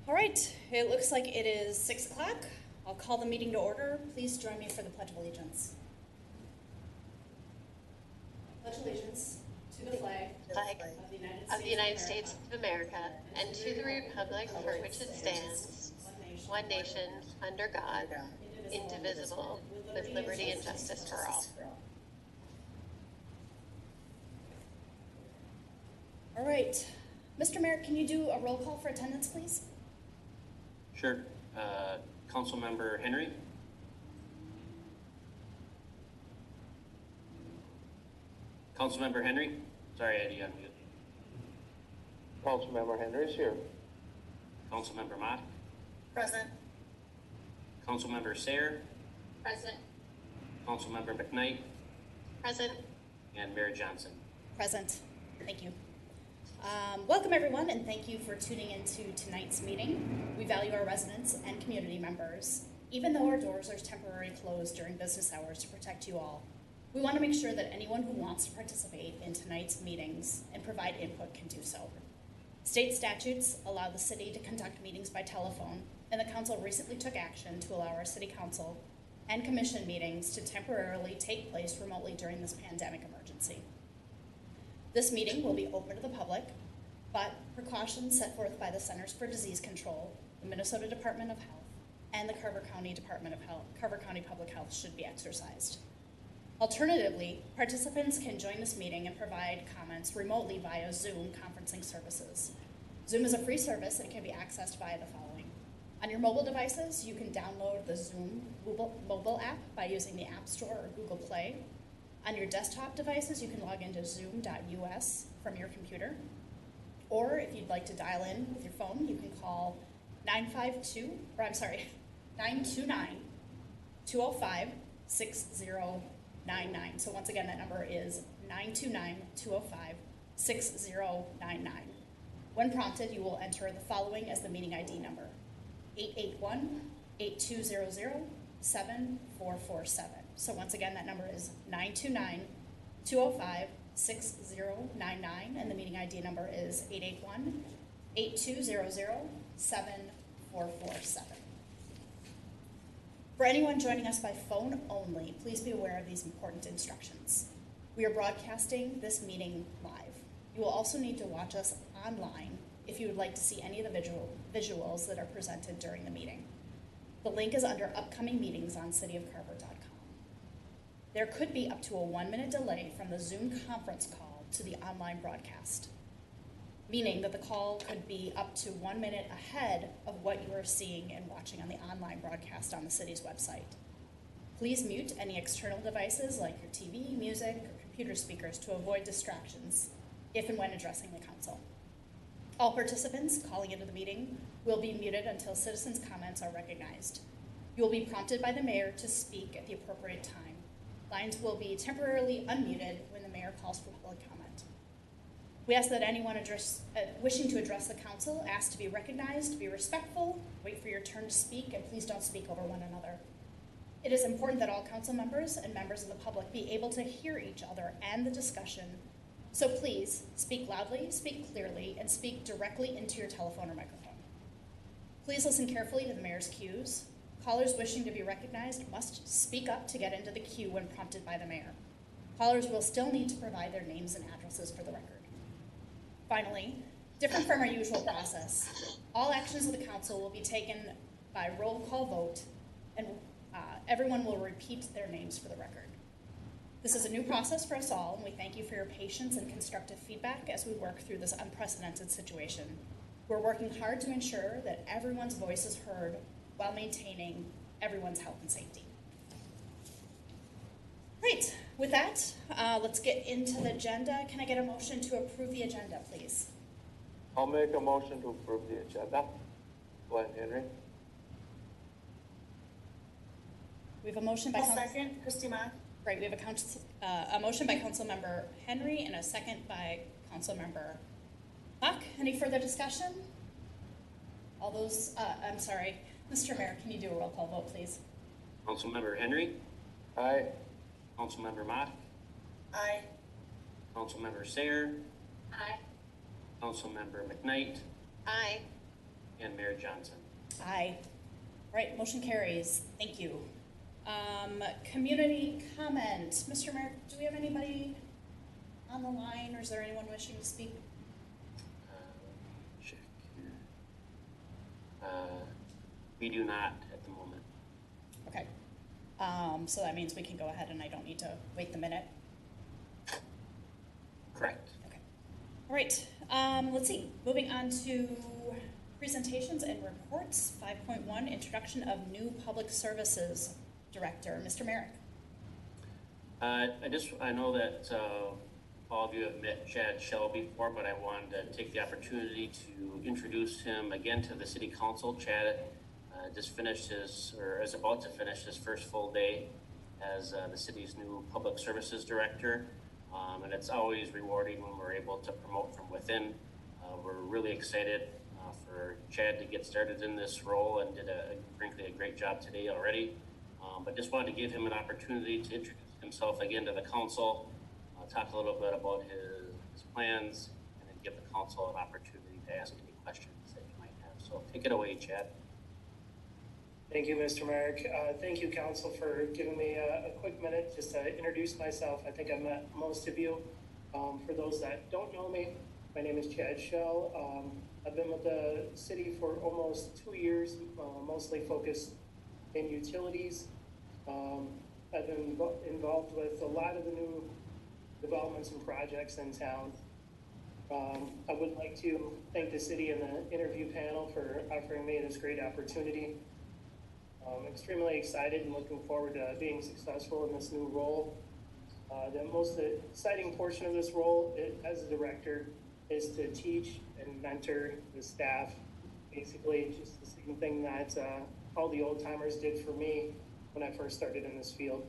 All right, it looks like it is 6 o'clock. I'll call the meeting to order. Please join me for the Pledge of Allegiance. Pledge allegiance to the flag of the United States of America and to the republic for which it stands, one nation, under God, indivisible, with liberty and justice for all. All right. Mr. Mayor, can you do a roll call for attendance, please? Sure. Councilmember Henry? Councilmember Henry? Sorry, Eddie, I'm mute. Councilmember Henry is here. Councilmember Mott? Present. Councilmember Sayre? Present. Councilmember McKnight? Present. And Mayor Johnson? Present. Thank you. Welcome, everyone, and thank you for tuning into tonight's meeting. We value our residents and community members, even though our doors are temporarily closed during business hours to protect you all. We want to make sure that anyone who wants to participate in tonight's meetings and provide input can do so. State statutes allow the city to conduct meetings by telephone, and the council recently took action to allow our city council and commission meetings to temporarily take place remotely during this pandemic emergency. This meeting will be open to the public, but precautions set forth by the Centers for Disease Control, the Minnesota Department of Health, and the Carver County Department of Health, Carver County Public Health should be exercised. Alternatively, participants can join this meeting and provide comments remotely via Zoom conferencing services. Zoom is a free service and can be accessed via the following. On your mobile devices, you can download the Zoom mobile app by using the App Store or Google Play. On your desktop devices, you can log into zoom.us from your computer. Or if you'd like to dial in with your phone, you can call 929-205-6099. So once again, that number is 929-205-6099. When prompted, you will enter the following as the meeting ID number: 881-8200-7447. So once again, that number is 929-205-6099, and the meeting ID number is 881-8200-7447. For anyone joining us by phone only, please be aware of these important instructions. We are broadcasting this meeting live. You will also need to watch us online if you would like to see any of the visuals that are presented during the meeting. The link is under upcoming meetings on cityofcarver.com. There could be up to a 1-minute delay from the Zoom conference call to the online broadcast, meaning that the call could be up to 1 minute ahead of what you are seeing and watching on the online broadcast on the city's website. Please mute any external devices like your TV, music, or computer speakers to avoid distractions if and when addressing the council. All participants calling into the meeting will be muted until citizens' comments are recognized. You will be prompted by the mayor to speak at the appropriate time. Lines will be temporarily unmuted when the mayor calls for public comment. We ask that anyone wishing to address the council ask to be recognized, be respectful, wait for your turn to speak, and please don't speak over one another. It is important that all council members and members of the public be able to hear each other and the discussion. So please speak loudly, speak clearly, and speak directly into your telephone or microphone. Please listen carefully to the mayor's cues. Callers wishing to be recognized must speak up to get into the queue when prompted by the mayor. Callers will still need to provide their names and addresses for the record. Finally, different from our usual process, all actions of the council will be taken by roll call vote, and everyone will repeat their names for the record. This is a new process for us all, and we thank you for your patience and constructive feedback as we work through this unprecedented situation. We're working hard to ensure that everyone's voice is heard while maintaining everyone's health and safety. Great. With that, let's get into the agenda. Can I get a motion to approve the agenda, please? I'll make a motion to approve the agenda. Glenn Henry. We have a motion by Second, Christy Mott. Great. We have a motion by Councilmember Henry and a second by Councilmember Buck. Any further discussion? All those, I'm sorry. Mr. Mayor, can you do a roll call vote, please? Councilmember Henry? Aye. Councilmember Mott? Aye. Councilmember Sayre? Aye. Councilmember McKnight? Aye. and Mayor Johnson. Aye. All right, motion carries. Thank you. Community comment. Mr. Mayor, do we have anybody on the line, or is there anyone wishing to speak? Check here. We do not at the moment. Okay. So that means we can go ahead and I don't need to wait the minute. Correct. Okay. All right. Let's see. Moving on to presentations and reports. 5.1, introduction of new public services director, Mr. Merrick. I know that all of you have met Chad Shell before, but I wanted to take the opportunity to introduce him again to the City Council. Chad just finished is about to finish his first full day as the city's new public services director. And it's always rewarding when we're able to promote from within. We're really excited for Chad to get started in this role and did frankly a great job today already. But just wanted to give him an opportunity to introduce himself again to the council, talk a little bit about his plans, and then give the council an opportunity to ask any questions that you might have. So take it away, Chad. Thank you, Mr. Merrick. Thank you, Council, for giving me a quick minute just to introduce myself. I think I've met most of you. For those that don't know me, my name is Chad Shell. I've been with the city for almost 2 years, mostly focused in utilities. I've been involved with a lot of the new developments and projects in town. I would like to thank the city and the interview panel for offering me this great opportunity. I'm extremely excited and looking forward to being successful in this new role. The most exciting portion of this role as a director is to teach and mentor the staff. Basically, just the same thing that all the old timers did for me when I first started in this field.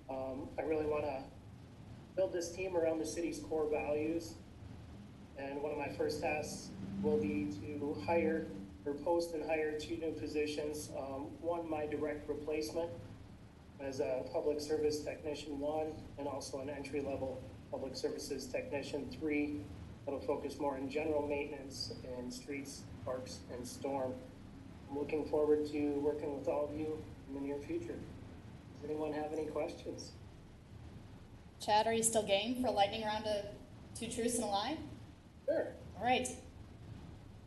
I really want to build this team around the city's core values. And one of my first tasks will be to post and hire 2 new positions. One, my direct replacement as a public service technician 1, and also an entry-level public services technician 3 that'll focus more on general maintenance in streets, parks, and storm. I'm looking forward to working with all of you in the near future. Does anyone have any questions? Chad, are you still game for a lightning round of 2 truths and a lie? Sure. All right.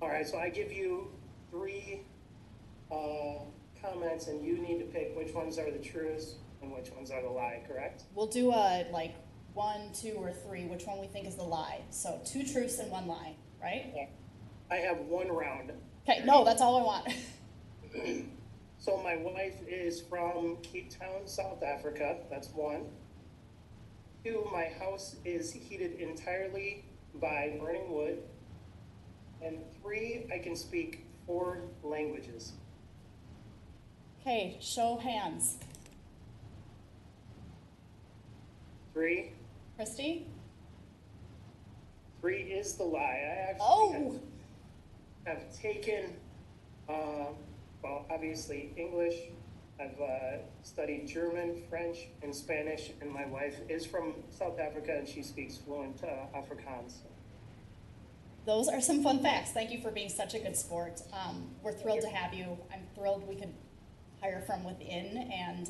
All right, so I give you 3 comments, and you need to pick which ones are the truths and which ones are the lie, correct? We'll do a 1, 2, or 3, which one we think is the lie. So 2 truths and 1 lie, right? Yeah. I have 1 round. Okay, no, that's all I want. So my wife is from Cape Town, South Africa. That's 1. 2, my house is heated entirely by burning wood. And 3, I can speak 4 languages. Okay, show hands. 3. Christy? 3 is the lie. I actually have taken, obviously English. I've studied German, French, and Spanish, and my wife is from South Africa, and she speaks fluent Afrikaans. Those are some fun facts. Thank you for being such a good sport. We're thrilled to have you. I'm thrilled we could hire from within, and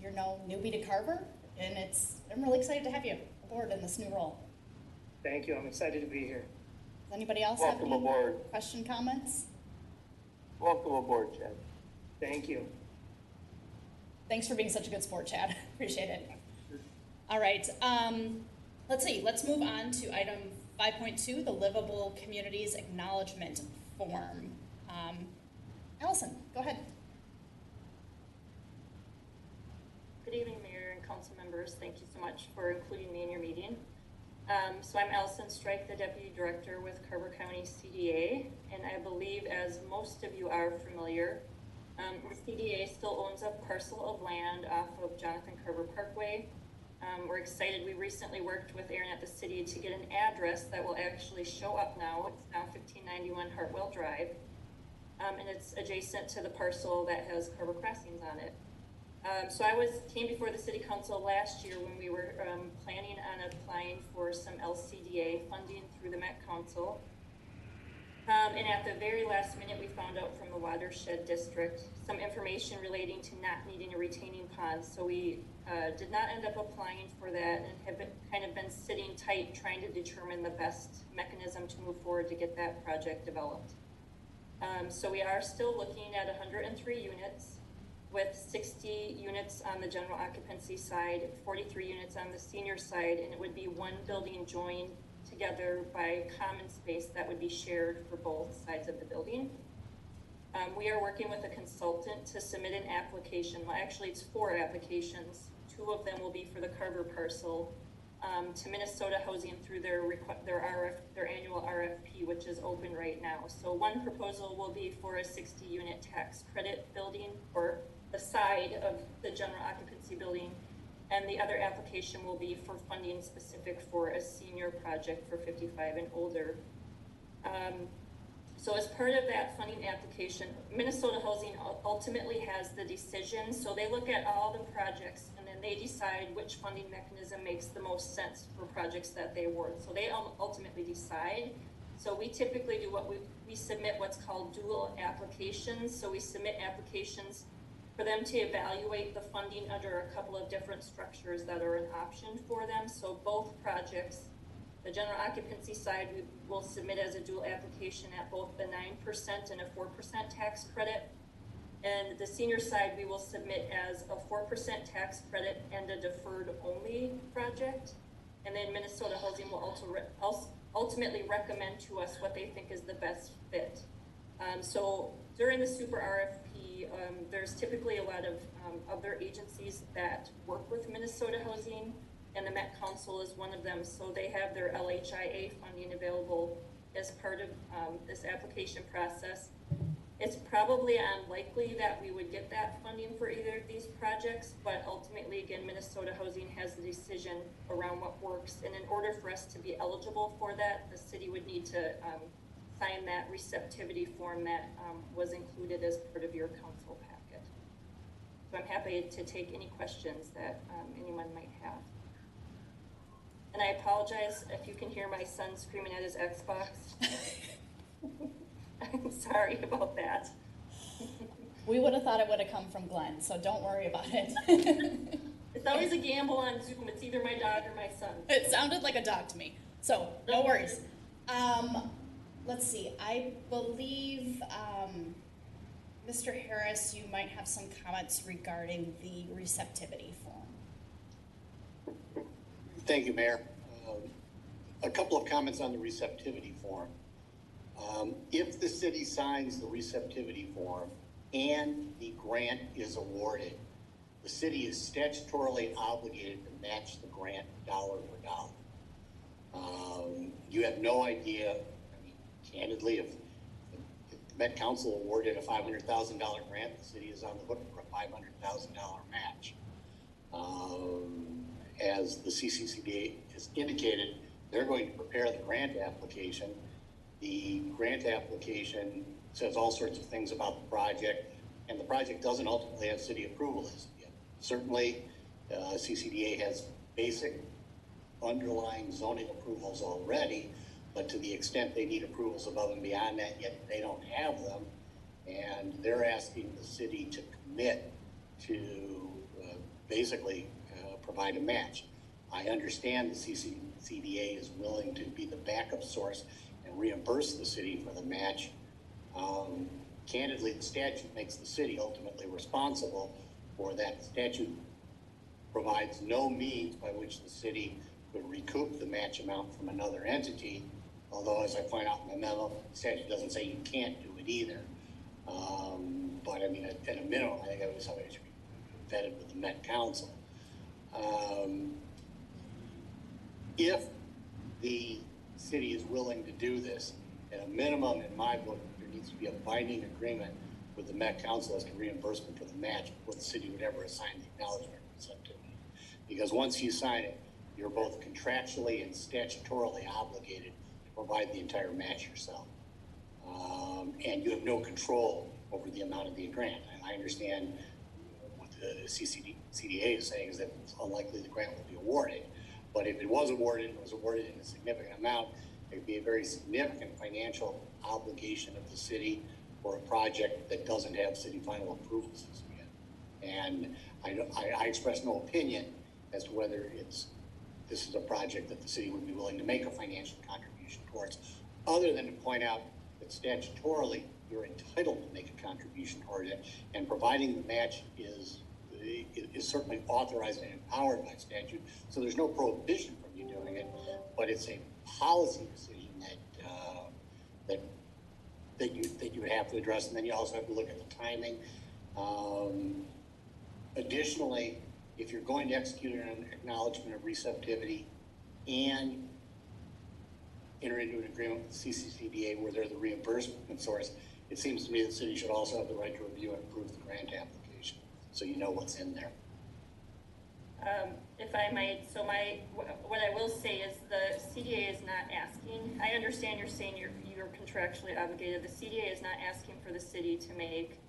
you're no newbie to Carver, and I'm really excited to have you aboard in this new role. Thank you. I'm excited to be here. Does anybody else Welcome have any aboard. question, comments? Welcome aboard, Chad. Thank you. Thanks for being such a good sport, Chad. Appreciate it. All right. Let's see. Let's move on to item 5.2, the Livable Communities Acknowledgement Form. Allison, go ahead. Good evening, Mayor and council members. Thank you so much for including me in your meeting. So I'm Allison Strike, the Deputy Director with Carver County CDA, and I believe, as most of you are familiar, the CDA still owns a parcel of land off of Jonathan Carver Parkway. We're excited. We recently worked with Aaron at the city to get an address that will actually show up now. It's now 1591 Hartwell Drive, and it's adjacent to the parcel that has Carver Crossings on it. So I came before the City Council last year when we were planning on applying for some LCDA funding through the Met Council. And at the very last minute, we found out from the watershed district some information relating to not needing a retaining pond. So we did not end up applying for that and have kind of been sitting tight trying to determine the best mechanism to move forward to get that project developed. So we are still looking at 103 units with 60 units on the general occupancy side, 43 units on the senior side, and it would be one building joined together by common space that would be shared for both sides of the building. We are working with a consultant to submit an application. Well, actually, it's 4 applications. 2 of them will be for the Carver parcel to Minnesota Housing through their annual RFP, which is open right now. So one proposal will be for a 60-unit tax credit building for the side of the general occupancy building, and the other application will be for funding specific for a senior project for 55 and older. So as part of that funding application, Minnesota Housing ultimately has the decision. So they look at all the projects and then they decide which funding mechanism makes the most sense for projects that they award. So they ultimately decide. So we typically do we submit what's called dual applications. So we submit applications for them to evaluate the funding under a couple of different structures that are an option for them. So both projects, the general occupancy side, we will submit as a dual application at both the 9% and a 4% tax credit. And the senior side, we will submit as a 4% tax credit and a deferred only project. And then Minnesota Housing will ultimately recommend to us what they think is the best fit. So during the super RFP, there's typically a lot of other agencies that work with Minnesota Housing, and the Met Council is one of them. So they have their LHIA funding available as part of this application process. It's probably unlikely that we would get that funding for either of these projects, but ultimately, again, Minnesota Housing has the decision around what works. And in order for us to be eligible for that, the city would need to sign that receptivity form that was included as part of your council packet. So I'm happy to take any questions that anyone might have. And I apologize if you can hear my son screaming at his Xbox. I'm sorry about that. We would have thought it would have come from Glenn, so don't worry about it. It's always a gamble on Zoom. It's either my dog or my son. It sounded like a dog to me, so no worries. Let's see, I believe, Mr. Harris, you might have some comments regarding the receptivity form. Thank you, Mayor. A couple of comments on the receptivity form. If the city signs the receptivity form and the grant is awarded, the city is statutorily obligated to match the grant dollar for dollar. You have no idea, I mean, candidly, if the Met Council awarded a $500,000 grant, the city is on the hook for a $500,000 match. As the CCCDA has indicated, they're going to prepare the grant application. The grant application says all sorts of things about the project, and the project doesn't ultimately have city approval as yet. Certainly, CCDA has basic underlying zoning approvals already, but to the extent they need approvals above and beyond that, yet they don't have them, and they're asking the city to commit to basically provide a match. I understand the CCDA is willing to be the backup source and reimburse the city for the match. Candidly, the statute makes the city ultimately responsible for that. The statute provides no means by which the city could recoup the match amount from another entity, although, as I point out in the memo, the statute doesn't say you can't do it either. But I mean, at a minimum, I think that would be something that should be vetted with the Met Council. If the city is willing to do this, at a minimum, in my book, there needs to be a binding agreement with the Met Council as to reimbursement for the match before the city would ever assign the acknowledgement receptivity. Because once you sign it, you're both contractually and statutorily obligated to provide the entire match yourself. And you have no control over the amount of the grant. And I understand what the CCDA is saying is that it's unlikely the grant will be awarded. But if it was awarded, it was awarded in a significant amount, It'd be a very significant financial obligation of the city for a project that doesn't have city final approval system yet. And I express no opinion as to whether this is a project that the city would be willing to make a financial contribution towards, other than to point out that statutorily you're entitled to make a contribution toward it, and providing the match is certainly authorized and empowered by statute. So there's no prohibition from you doing it, but it's a policy decision that you would have to address, and then you also have to look at the timing. Additionally, if you're going to execute an acknowledgement of receptivity and enter into an agreement with the CCCDA where they're the reimbursement source, it seems to me the city should also have the right to review and approve the grant application, so you know what's in there. If I might, so what I will say is the CDA is not asking, I understand you're saying you're contractually obligated. The CDA is not asking for the city to make,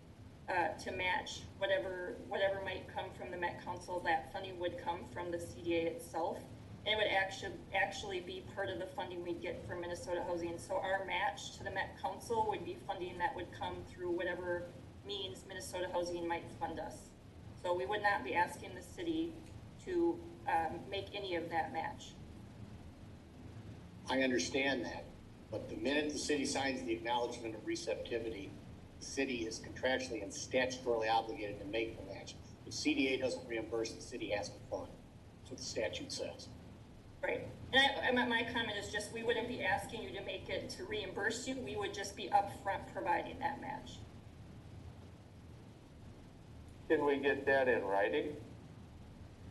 to match whatever might come from the Met Council. That funding would come from the CDA itself. And it would actually be part of the funding we'd get from Minnesota Housing. So our match to the Met Council would be funding that would come through whatever means Minnesota Housing might fund us. So we would not be asking the city to make any of that match. I understand that, but the minute the city signs the acknowledgement of receptivity, the city is contractually and statutorily obligated to make the match. If CDA doesn't reimburse, the city has to fund. That's what the statute says. Right. And my comment is just, we wouldn't be asking you to make it to reimburse you. We would just be upfront providing that match. Can we get that in writing?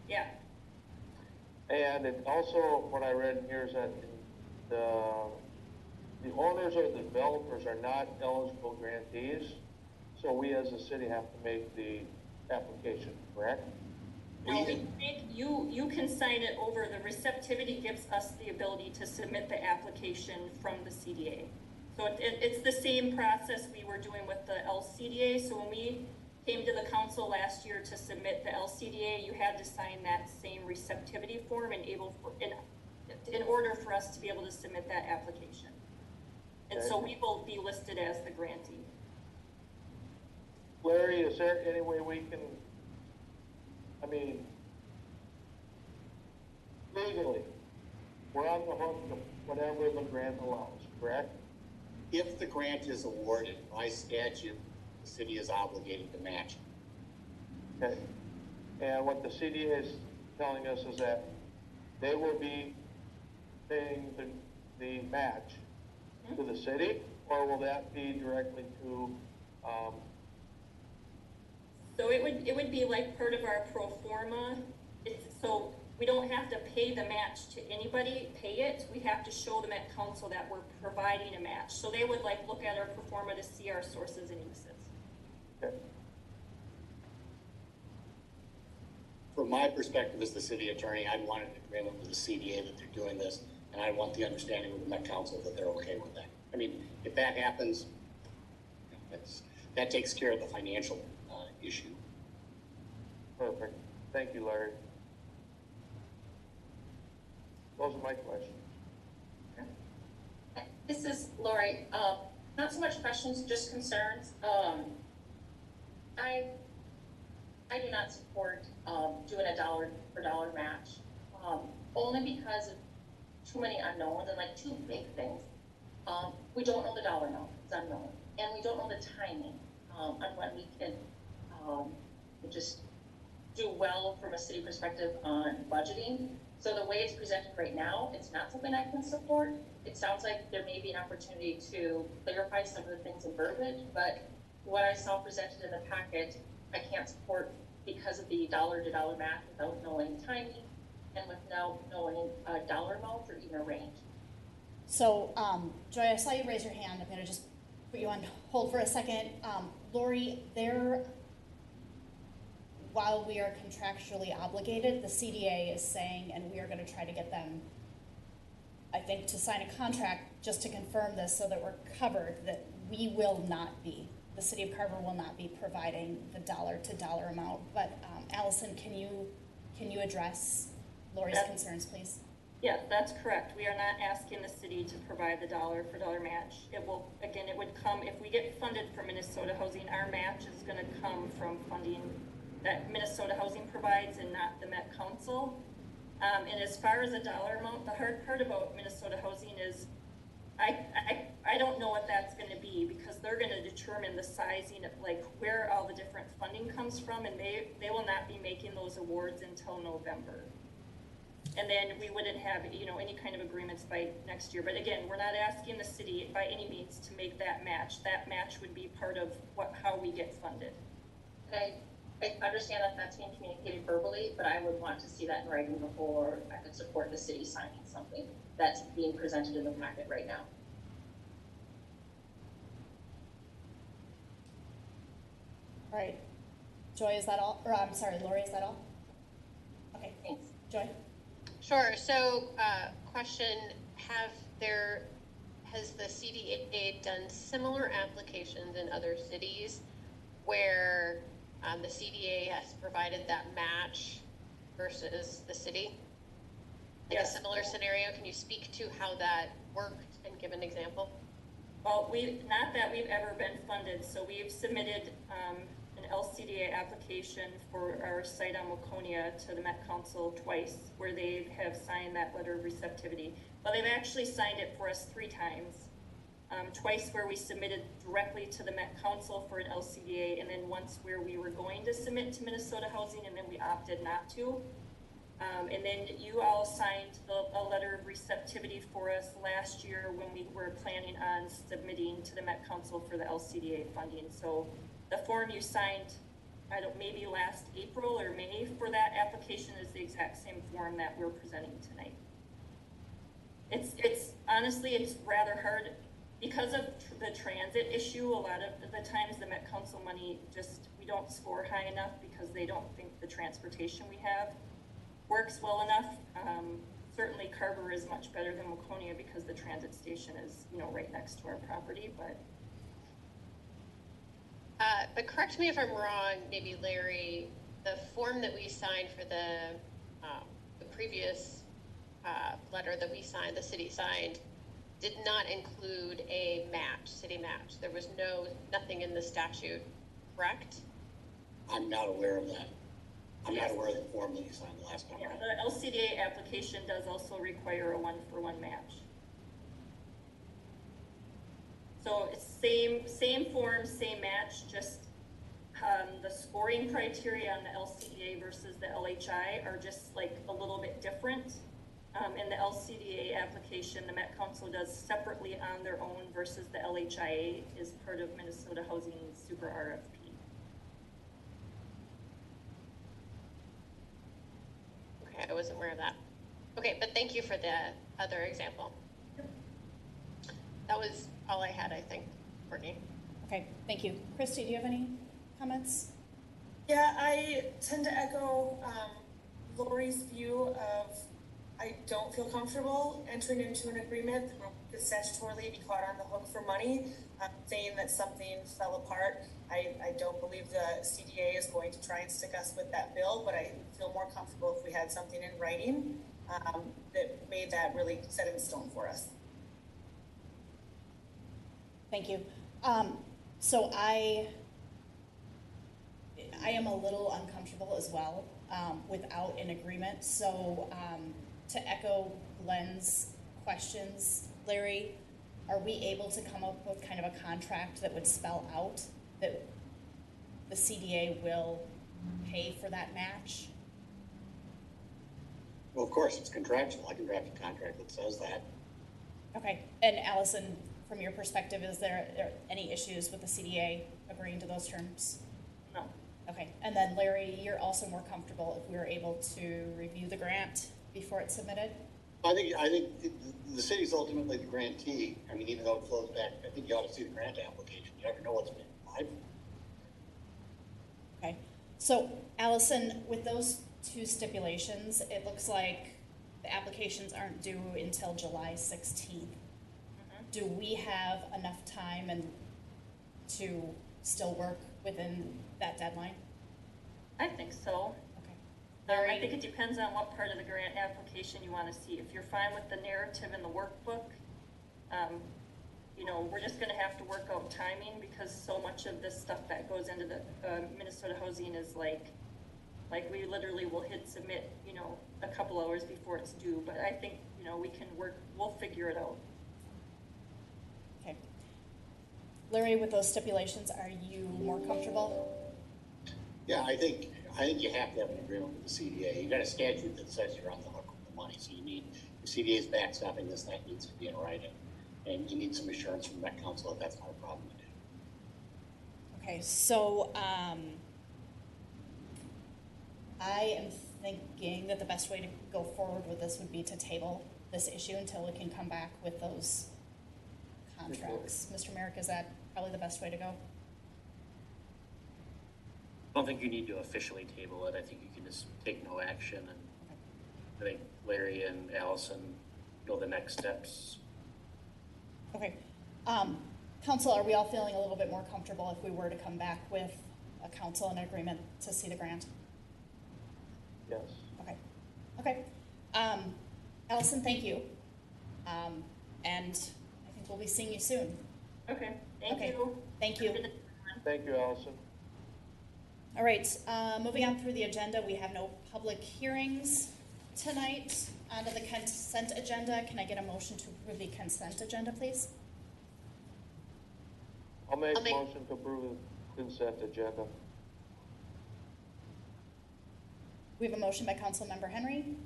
Yeah. And it also, what I read here is that the owners or the developers are not eligible grantees, so we as a city have to make the application, correct? No, you can sign it over. The receptivity gives us the ability to submit the application from the CDA. So it's the same process we were doing with the LCDA. So when we came to the council last year to submit the LCDA, you had to sign that same receptivity form in order for us to be able to submit that application. And so we will be listed as the grantee. Larry, is there any way we can, I mean, legally, we're on the hook of whatever the grant allows, correct? If the grant is awarded by statute, the city is obligated to match. Okay. And what the CDA is telling us is that they will be paying the match to the city, or will that be directly to, So it would be like part of our pro forma. So we don't have to pay the match to anybody, pay it. We have to show the Met Council that we're providing a match. So they would like look at our pro forma to see our sources and uses. okay. From my perspective as the city attorney, I'd want an agreement with the CDA that they're doing this, and I want the understanding with the Met Council that they're okay with that. I mean, if that happens, that takes care of the financial issue. Perfect. Thank you, Larry. Those are my questions. This is Lori. Not so much questions, just concerns. I do not support doing a dollar for dollar match, only because of too many unknowns and like two big things. We don't know the dollar amount; it's unknown, and we don't know the timing on when we can just do well from a city perspective on budgeting. So the way it's presented right now, it's not something I can support. It sounds like there may be an opportunity to clarify some of the things in verbiage, but what I saw presented in the packet, I can't support because of the dollar to dollar math without knowing timing and without knowing dollar amounts or even a range. So, Joy, I saw you raise your hand. I'm going to just put you on hold for a second. Lori, while we are contractually obligated, the CDA is saying, and we are going to try to get them, I think, to sign a contract just to confirm this so that we're covered, that we will not be, the city of Carver will not be providing the dollar to dollar amount. But Allison, can you address Lori's concerns, please? Yeah, that's correct. We are not asking the city to provide the dollar for dollar match. It will, again, it would come, if we get funded from Minnesota Housing, our match is gonna come from funding that Minnesota Housing provides and not the Met Council. And as far as a dollar amount, the hard part about Minnesota Housing is I don't know what that's gonna be, because they're gonna determine the sizing of, like, where all the different funding comes from, and they will not be making those awards until November. And then we wouldn't have, any kind of agreements by next year. But again, we're not asking the city by any means to make that match. That match would be part of how we get funded. And I understand that that's being communicated verbally, but I would want to see that in writing before I could support the city signing something that's being presented in the packet right now. All right. Joy, is that all? Or I'm sorry, Lori, is that all? Okay, Thanks. Joy? Sure. So, question, has the CDA done similar applications in other cities where the CDA has provided that match versus the city? Like Yes. a similar scenario, can you speak to how that worked and give an example? Well, not that we've ever been funded, so we've submitted an LCDA application for our site on Waconia to the Met Council twice, where they have signed that letter of receptivity. Well, they've actually signed it for us 3 times. Twice where we submitted directly to the Met Council for an LCDA, and then once where we were going to submit to Minnesota Housing, and then we opted not to. And then you all signed a letter of receptivity for us last year when we were planning on submitting to the Met Council for the LCDA funding. So the form you signed, maybe last April or May for that application is the exact same form that we're presenting tonight. It's honestly, it's rather hard because of the transit issue. A lot of the times the Met Council money we don't score high enough because they don't think the transportation we have works well enough. Certainly Carver is much better than Waconia because the transit station is, right next to our property, but correct me if I'm wrong, maybe Larry, the form that we signed for the previous letter that we signed, the city signed, did not include a match, city match. There was nothing in the statute, correct? I'm not aware of that. I'm not aware of the form that you signed the last time. yeah, the LCDA application does also require a 1-for-1 match. So it's same form, same match, just the scoring criteria on the LCDA versus the LHI are just like a little bit different. In the LCDA application, the Met Council does separately on their own versus the LHIA is part of Minnesota Housing Super RFP. Okay, I wasn't aware of that. Okay, but thank you for the other example. That was all I had, I think, Courtney. Okay, thank you. Christy, do you have any comments? Yeah, I tend to echo Lori's view of I don't feel comfortable entering into an agreement that could statutorily be caught on the hook for money, saying that something fell apart. I don't believe the CDA is going to try and stick us with that bill, but I feel more comfortable if we had something in writing that made that really set in stone for us. Thank you. So I am a little uncomfortable as well without an agreement. So to echo Glenn's questions, Larry, are we able to come up with kind of a contract that would spell out that the CDA will pay for that match? Well, of course, it's contractual. I can draft a contract that says that. Okay. And Allison, from your perspective, is there any issues with the CDA agreeing to those terms? No. Okay. And then Larry, you're also more comfortable if we were able to review the grant before it's submitted? I think the city's ultimately the grantee. I mean, even though it flows back, I think you ought to see the grant application. You never know what's been applied for. Okay. So Allison, with those 2 stipulations, it looks like the applications aren't due until July 16th. Mm-hmm. Do we have enough time to still work within that deadline? I think so. Okay. I think it depends on what part of the grant application you want to see. If you're fine with the narrative in the workbook, you know, we're just going to have to work out timing because so much of this stuff that goes into the Minnesota housing is like we literally will hit submit, you know, a couple hours before it's due. But I think, you know, we'll figure it out. Okay. Larry, with those stipulations, are you more comfortable? Yeah, I think you have to have an agreement with the CDA. You got a statute that says you're on the hook with the money, so you need, the CDA is backstopping this, that needs to be in writing. And you need some assurance from that council that that's not a problem to do. Okay, so I am thinking that the best way to go forward with this would be to table this issue until we can come back with those contracts. Mr. Merrick, is that probably the best way to go? I don't think you need to officially table it. I think you can just take no action, and I think Larry and Allison know the next steps. Okay. Council, are we all feeling a little bit more comfortable if we were to come back with a council and agreement to see the grant? Yes. Okay. Okay. Allison, thank you. And I think we'll be seeing you soon. Okay. Thank you. Thank you. Thank you, Allison. All right, moving on through the agenda, we have no public hearings tonight. Onto the consent agenda. Can I get a motion to approve the consent agenda, please? I'll make a motion to approve the consent agenda. We have a motion by Councilmember Henry.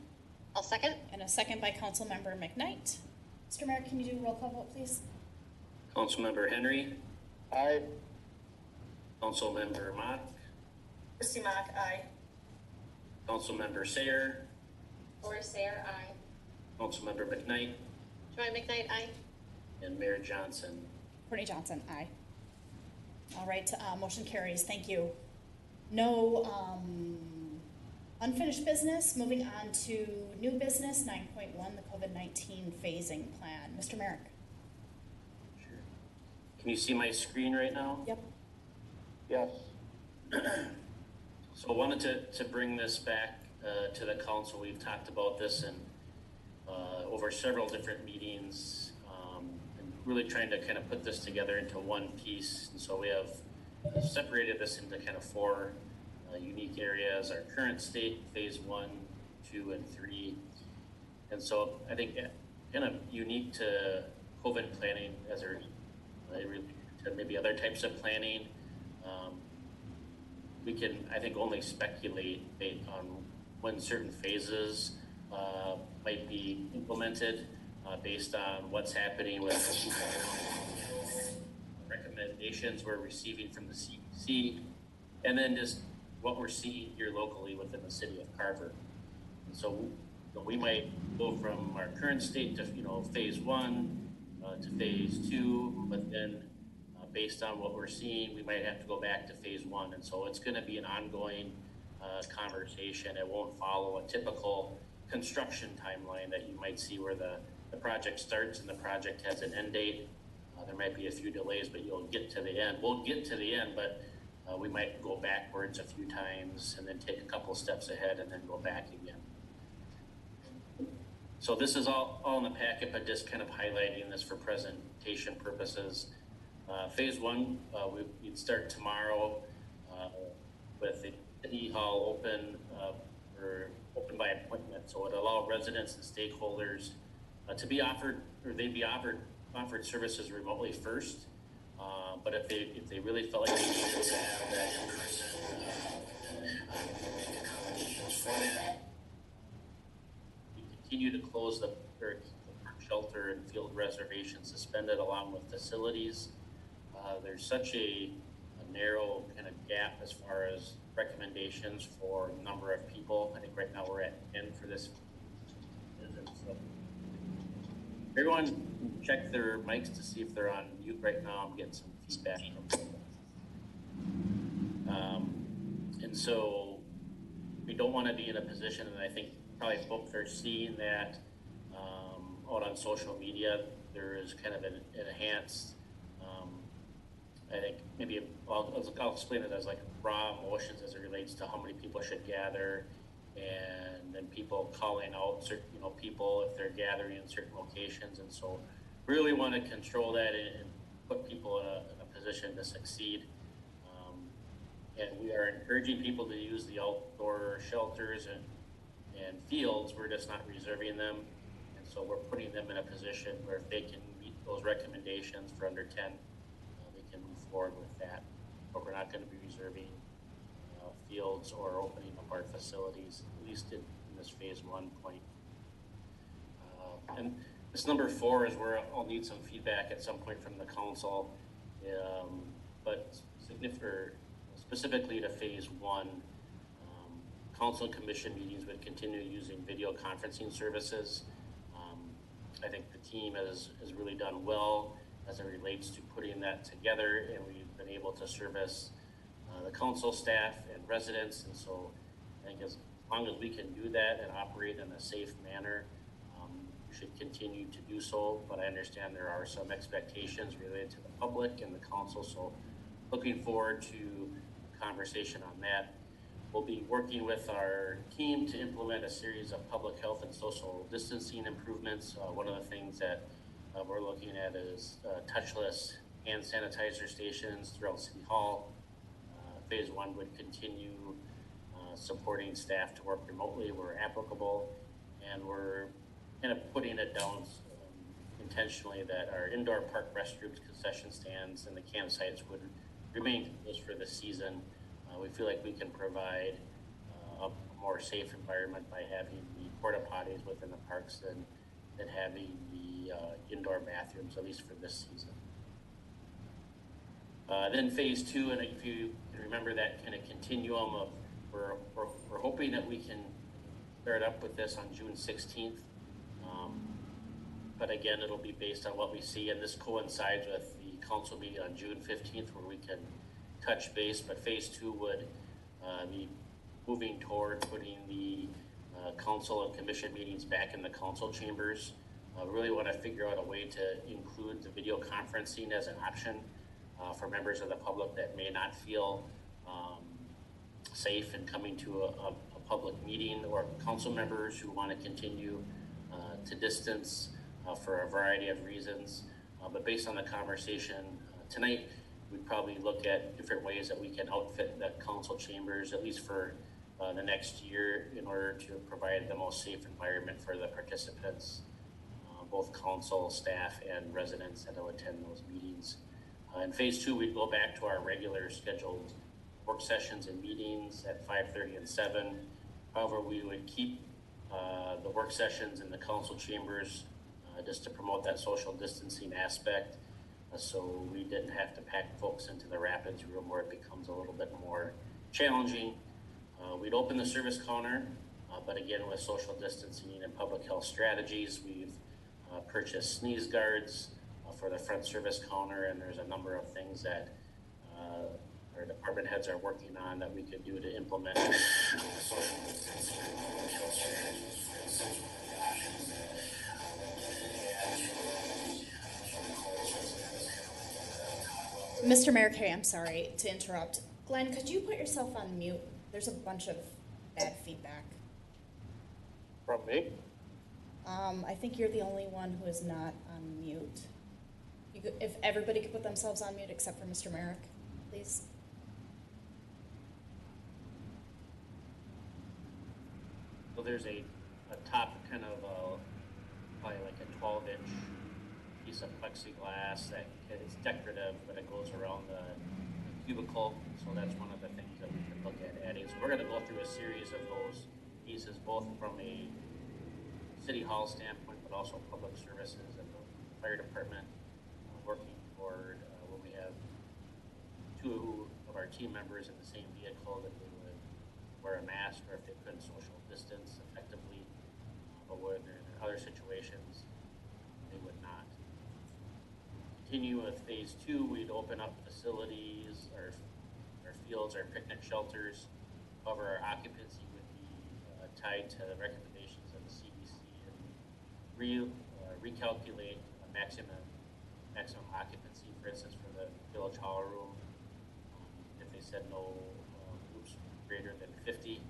I'll second. And a second by Councilmember McKnight. Mr. Merrick, can you do a roll call vote, please? Councilmember Henry. Aye. Councilmember Mott. Christie Mock, aye. Councilmember Sayer. Lori Sayer, aye. Councilmember McKnight. Joy McKnight, aye. And Mayor Johnson. Courtney Johnson, aye. All right, motion carries. Thank you. No unfinished business. Moving on to new business, 9.1, the COVID-19 phasing plan. Mr. Merrick. Sure. Can you see my screen right now? Yep. Yes. So I wanted to bring this back to the council. We've talked about this and over several different meetings, and really trying to kind of put this together into one piece. And so we have separated this into kind of four unique areas: our current state, phase 1, 2, and 3. And so I think kind of unique to COVID planning as to maybe other types of planning. We can, I think, only speculate based on when certain phases might be implemented based on what's happening with recommendations we're receiving from the CDC, and then just what we're seeing here locally within the city of Carver. And so we might go from our current state to phase 1 to phase 2, but then based on what we're seeing, we might have to go back to phase 1. And so it's going to be an ongoing conversation. It won't follow a typical construction timeline that you might see where the project starts and the project has an end date. There might be a few delays, but you'll get to the end. We'll get to the end, but we might go backwards a few times and then take a couple steps ahead and then go back again. So this is all in the packet, but just kind of highlighting this for presentation purposes. Phase 1, we'd start tomorrow with the city hall open by appointment. So it allow residents and stakeholders to be offered, or they'd be offered services remotely first. But if they really felt like they needed to have that in-person, make accommodations for that. We continue to close the park shelter and field reservations suspended along with facilities. There's such a narrow kind of gap as far as recommendations for number of people. I think right now we're at 10 for this. So everyone check their mics to see if they're on mute right now. I'm getting some feedback from them. And so we don't want to be in a position, and I think probably folks are seeing that out on social media. There is kind of an enhanced I think maybe I'll explain it as like raw emotions as it relates to how many people should gather, and then people calling out certain, people if they're gathering in certain locations. And so really want to control that and put people in a position to succeed. And we are encouraging people to use the outdoor shelters and fields. We're just not reserving them. And so we're putting them in a position where if they can meet those recommendations for under 10, they can move forward with that. But we're not going to be reserving fields or opening up our facilities, at least in this phase 1 point. And this number 4 is where I'll need some feedback at some point from the council, but specifically to phase 1, council and commission meetings would continue using video conferencing services. I think the team has really done well as it relates to putting that together, and we've been able to service the council staff and residents. And so I think as long as we can do that and operate in a safe manner, we should continue to do so. But I understand there are some expectations related to the public and the council. So looking forward to a conversation on that. We'll be working with our team to implement a series of public health and social distancing improvements. One of the things that we're looking at is touchless hand sanitizer stations throughout City Hall. Phase 1 would continue supporting staff to work remotely where applicable, and we're kind of putting it down intentionally that our indoor park restrooms, concession stands, and the campsites would remain closed for the season. We feel like we can provide a more safe environment by having the porta potties within the parks than having the indoor bathrooms, at least for this season. Then phase 2, and if you can remember that kind of continuum of we're hoping that we can start up with this on June 16th. But again, it'll be based on what we see, and this coincides with the council meeting on June 15th where we can touch base. But phase 2 would be moving toward putting the council and commission meetings back in the council chambers. Really want to figure out a way to include the video conferencing as an option for members of the public that may not feel safe in coming to a public meeting, or council members who want to continue to distance for a variety of reasons. But based on the conversation tonight, we'd probably look at different ways that we can outfit the council chambers, at least for the next year, in order to provide the most safe environment for the participants, both council, staff, and residents that will attend those meetings. In phase 2, we'd go back to our regular scheduled work sessions and meetings at 5:30 and 7. However, we would keep the work sessions in the council chambers just to promote that social distancing aspect, so we didn't have to pack folks into the Rapids room where it becomes a little bit more challenging. We'd open the service counter, but again, with social distancing and public health strategies, we've purchased sneeze guards for the front service counter, and there's a number of things that our department heads are working on that we could do to implement social distancing and public health strategies for essential precautions. Mr. Mayor Carey, I'm sorry to interrupt. Glenn, could you put yourself on mute? There's a bunch of bad feedback. From me? I think you're the only one who is not on mute. If everybody could put themselves on mute except for Mr. Merrick, please. So there's a top kind of probably like a 12-inch piece of plexiglass that is decorative, but it goes around the cubicle. So that's one of the things that we can look at adding. So we're going to go through a series of those pieces, both from a City Hall standpoint, but also public services and the fire department, working toward when we have 2 of our team members in the same vehicle, that they would wear a mask, or if they couldn't social distance effectively, but when they're in other situations, they would not. Continue with phase 2, we'd open up facilities, our fields, our picnic shelters. However, our occupancy would be tied to the recommendations of the CDC, and recalculate a maximum occupancy, for instance, for the village hall room. If they said no groups greater than 50,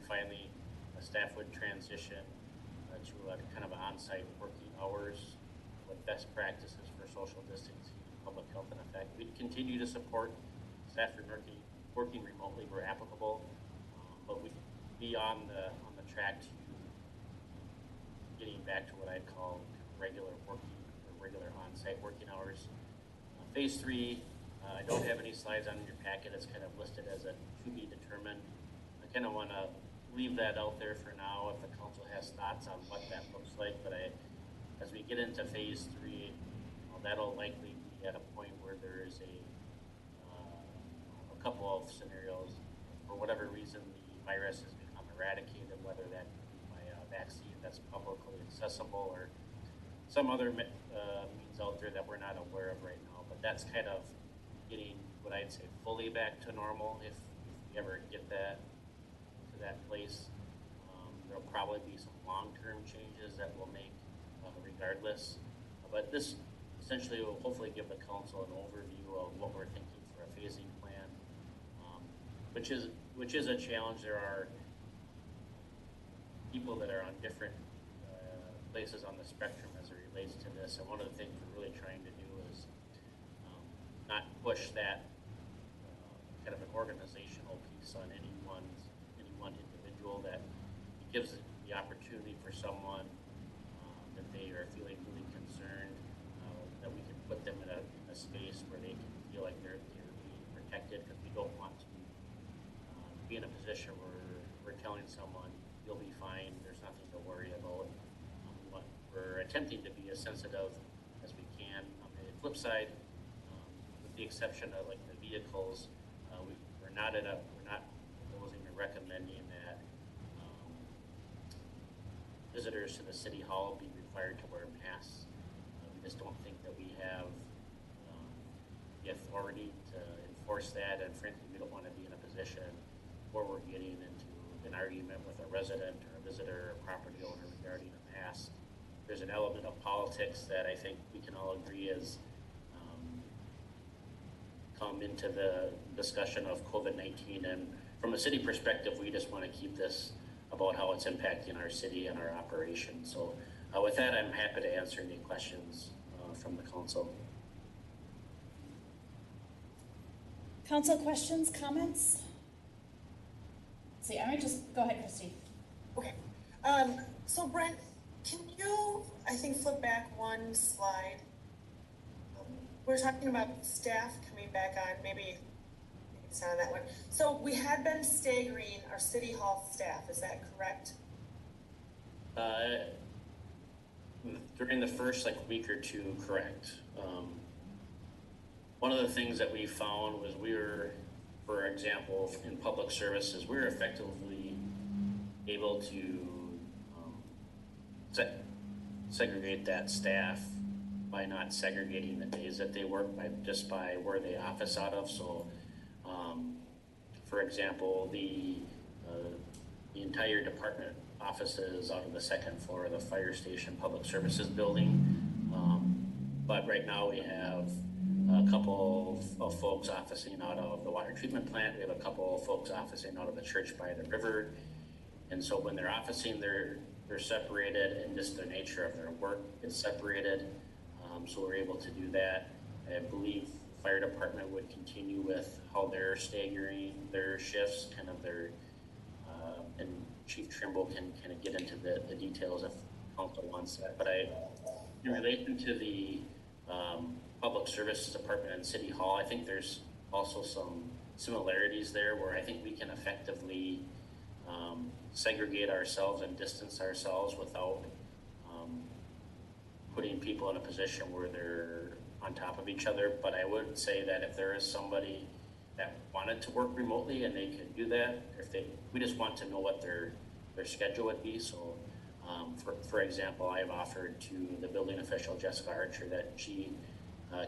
finally staff would transition to a kind of on-site working hours with best practices for social distancing, public health, and effect. We'd continue to support staff working remotely where applicable, but we'd be on the track to getting back to what I'd call regular working or regular on-site working hours. Phase 3, I don't have any slides on your packet. It's kind of listed as a to be determined. I kind of want to leave that out there for now if the council has thoughts on what that looks like. But as we get into phase 3, that'll likely be at a point where there is a couple of scenarios. For whatever reason, the virus has become eradicated, whether that be by a vaccine that's publicly accessible or some other means out there that we're not aware of right now. But that's kind of getting what I'd say fully back to normal if we ever get that to that place. There'll probably be some long-term changes that we'll make regardless. But this essentially will hopefully give the council an overview of what we're thinking for a phasing plan, which is a challenge. There are people that are on different places on the spectrum as it relates to this, and one of the things we're really trying to do is not push that kind of an organizational piece on any one individual. That it gives the opportunity for someone that they are feeling really concerned, that we can put them in a space where they can feel like they're being protected, because we don't want to be in a position where we're telling someone you'll be fine, there's nothing to worry about. We're attempting to be as sensitive as we can. On the flip side, with the exception of like the vehicles, we're not proposing or recommending that visitors to the city hall be required to wear masks. We just don't think that we have the authority to enforce that, and frankly, we don't want to be in a position where we're getting into an argument with a resident or a visitor or property owner regarding a mask. There's an element of politics that I think we can all agree is come into the discussion of COVID-19. And from a city perspective, we just want to keep this about how it's impacting our city and our operations. So with that, I'm happy to answer any questions from the council. Council questions, comments? Let's see, I might just go ahead, Christy. Okay. So Brent, can you, I think, flip back one slide? We're talking about staff coming back on, maybe it's not on that one. So we had been staggering our city hall staff, is that correct? During the first week or two, correct. One of the things that we found was we were, for example, in public services, we were effectively able to segregate that staff by not segregating the days that they work, by where they office out of. So, for example, the entire department offices out of the second floor of the fire station public services building. But right now we have a couple of folks officing out of the water treatment plant. We have a couple of folks officing out of the church by the river. And so when they're officing, they're separated, and just the nature of their work is separated. So we're able to do that. I believe the fire department would continue with how they're staggering their shifts, kind of their, and Chief Trimble can kind of get into the details if council wants that. But in relation to the public services department and city hall, I think there's also some similarities there where I think we can effectively segregate ourselves and distance ourselves without putting people in a position where they're on top of each other. But I would say that if there is somebody that wanted to work remotely and they could do that, we just want to know what their schedule would be. So for example, I've offered to the building official, Jessica Archer, that she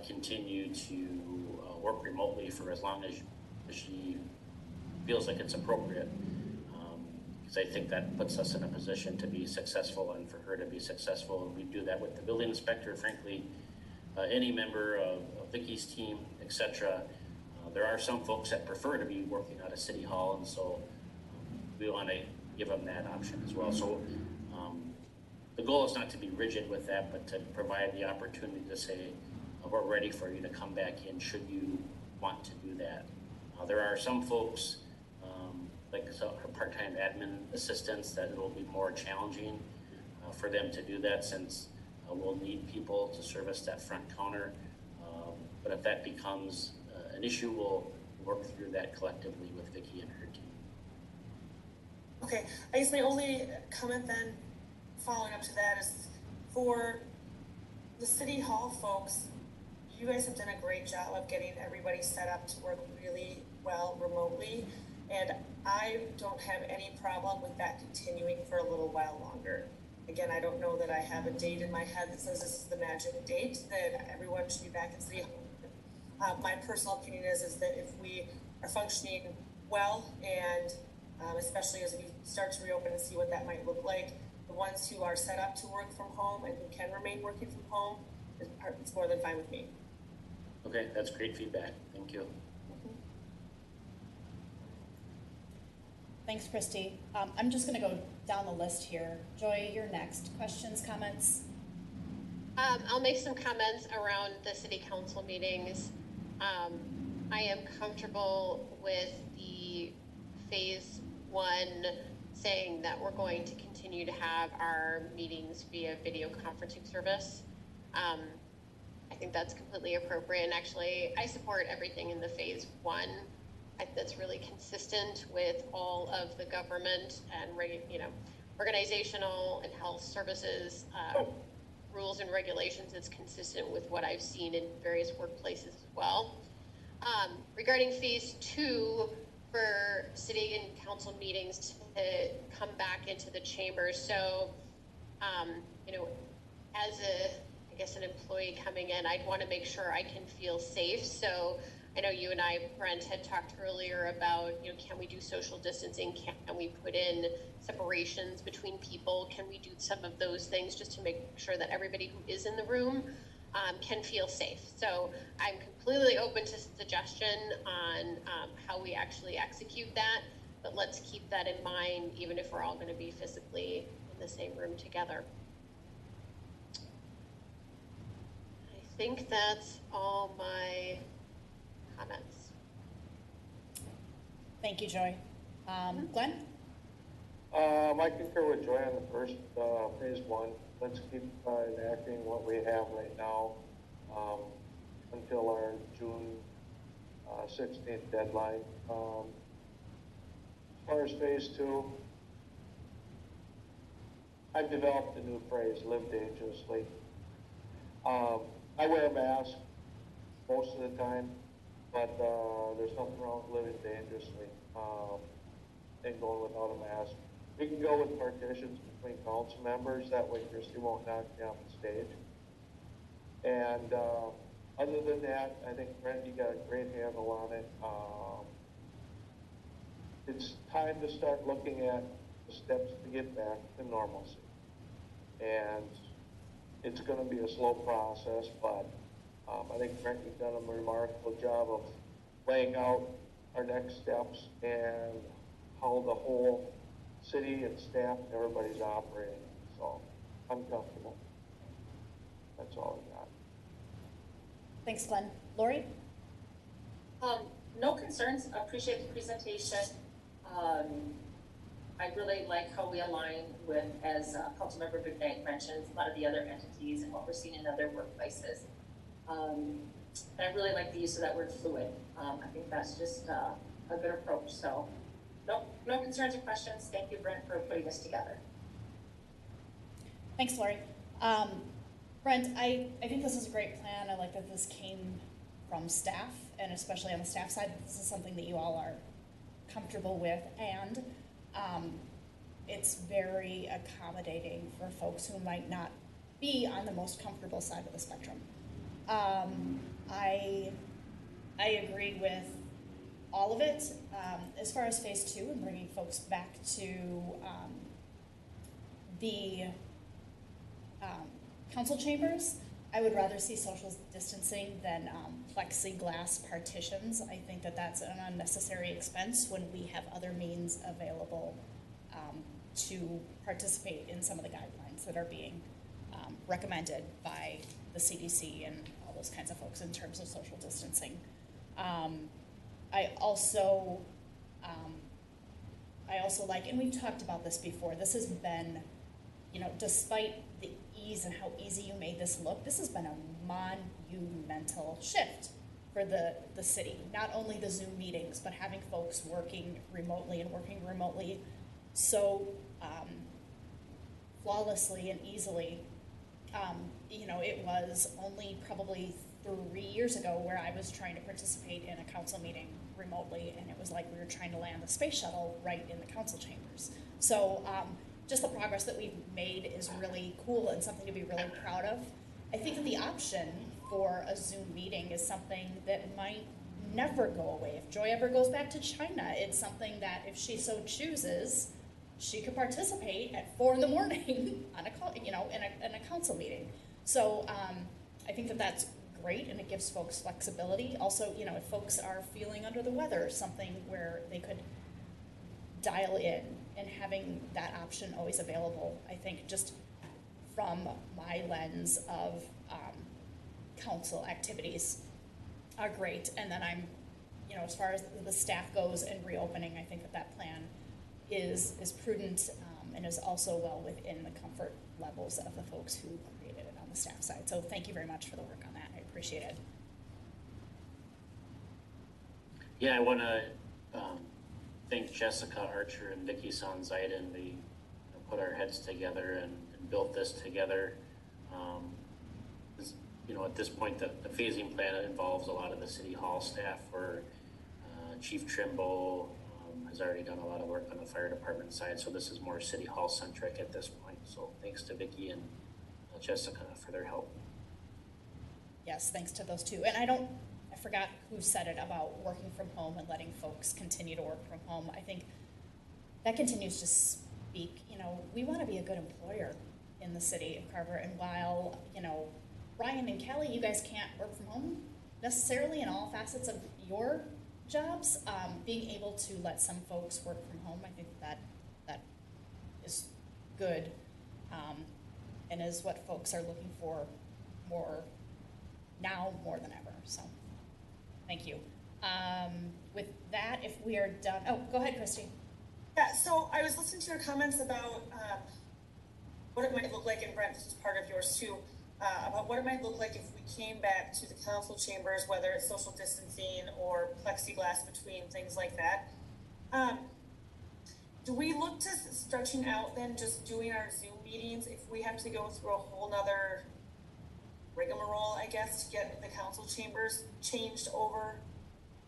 continue to work remotely for as long as she feels like it's appropriate. Because I think that puts us in a position to be successful and for her to be successful. And we do that with the building inspector, frankly, any member of Vicky's team, etc. There are some folks that prefer to be working out of City Hall, and so we want to give them that option as well. So the goal is not to be rigid with that, but to provide the opportunity to say, we're ready for you to come back in should you want to do that. There are some folks, like part-time admin assistants, that it'll be more challenging for them to do that, since we'll need people to service that front counter. But if that becomes an issue, we'll work through that collectively with Vicki and her team. Okay, I guess my only comment then, following up to that, is for the city hall folks, you guys have done a great job of getting everybody set up to work really well remotely, and I don't have any problem with that continuing for a little while longer. Again, I don't know that I have a date in my head that says this is the magic date that everyone should be back in city hall. My personal opinion is that if we are functioning well, and especially as we start to reopen and see what that might look like, the ones who are set up to work from home and who can remain working from home, it's more than fine with me. Okay, that's great feedback. Thank you. Thanks, Christy. I'm just going to go down the list here. Joy, you're next. Questions, comments? I'll make some comments around the city council meetings. I am comfortable with the phase 1 saying that we're going to continue to have our meetings via video conferencing service. I think that's completely appropriate, and actually I support everything in the phase 1. That's really consistent with all of the government and organizational and health services rules and regulations. It's consistent with what I've seen in various workplaces as well. Regarding phase 2, for city and council meetings to come back into the chambers. So, as an employee coming in, I'd want to make sure I can feel safe. So I know you and I, Brent, had talked earlier about, can we do social distancing? Can we put in separations between people? Can we do some of those things just to make sure that everybody who is in the room can feel safe? So I'm completely open to suggestion on how we actually execute that, but let's keep that in mind, even if we're all going to be physically in the same room together. I think that's all my comments. Thank you, Joy. Glenn? I concur with Joy on the first phase 1. Let's keep enacting what we have right now until our June 16th deadline. As far as phase 2, I've developed a new phrase, live dangerously. I wear a mask most of the time, but there's nothing wrong with living dangerously and going without a mask. We can go with partitions between council members, that way Christy won't knock you off the stage. And other than that, I think Brent, you got a great handle on it. It's time to start looking at the steps to get back to normalcy. And it's going to be a slow process, but I think Brent, you've done a remarkable job of laying out our next steps and how the whole city and staff and everybody's operating. So I'm comfortable. That's all I got. Thanks, Glenn. Lori? No concerns. I appreciate the presentation. I really like how we align with, as Councilmember McKnight mentioned, a lot of the other entities and what we're seeing in other workplaces. And I really like the use of that word fluid. I think that's just a good approach. So no concerns or questions. Thank you, Brent, for putting this together. Thanks, Lori. Brent, I think this is a great plan. I like that this came from staff, and especially on the staff side, this is something that you all are comfortable with, and it's very accommodating for folks who might not be on the most comfortable side of the spectrum. I agree with all of it. As far as phase 2 and bringing folks back to the council chambers, I would rather see social distancing than plexiglass partitions. I think that that's an unnecessary expense when we have other means available to participate in some of the guidelines that are being recommended by the CDC and all those kinds of folks in terms of social distancing. I also like, and we've talked about this before, this has been, despite the ease and how easy you made this look, this has been a monumental shift for the city. Not only the Zoom meetings, but having folks working remotely so flawlessly and easily. It was only probably 3 years ago where I was trying to participate in a council meeting remotely, and it was like we were trying to land the space shuttle right in the council chambers. So just the progress that we've made is really cool and something to be really proud of. I think that the option for a Zoom meeting is something that might never go away. If Joy ever goes back to China, it's something that if she so chooses, she could participate at 4 in the morning on a call, in a council meeting. So I think that that's great, and it gives folks flexibility. Also, if folks are feeling under the weather, something where they could dial in, and having that option always available, I think just from my lens of council activities are great. And then I'm, as far as the staff goes and reopening, I think that plan is prudent and is also well within the comfort levels of the folks who created it on the staff side. So thank you very much for the work on that. I appreciate it. Yeah, I want to thank Jessica Archer and Vicki Sonzaiden. We put our heads together and built this together. At this point, the phasing plan involves a lot of the city hall staff, where Chief Trimble has already done a lot of work on the fire department side, so this is more city hall centric at this point. So thanks to Vicki and Jessica for their help. Yes, thanks to those two. And I forgot who said it about working from home and letting folks continue to work from home. I think that continues to speak, we want to be a good employer in the city of Carver. And while, Ryan and Kelly, you guys can't work from home necessarily in all facets of your jobs, being able to let some folks work from home, I think that is good, and is what folks are looking for more than ever. So thank you. With that, if we are done, go ahead, Christy. Yeah, so I was listening to your comments about what it might look like, and Brent, this is part of yours too, about what it might look like if we came back to the council chambers, whether it's social distancing or plexiglass between, things like that. Do we look to stretching out then just doing our Zoom meetings if we have to go through a whole nother rigmarole, I guess, to get the council chambers changed over?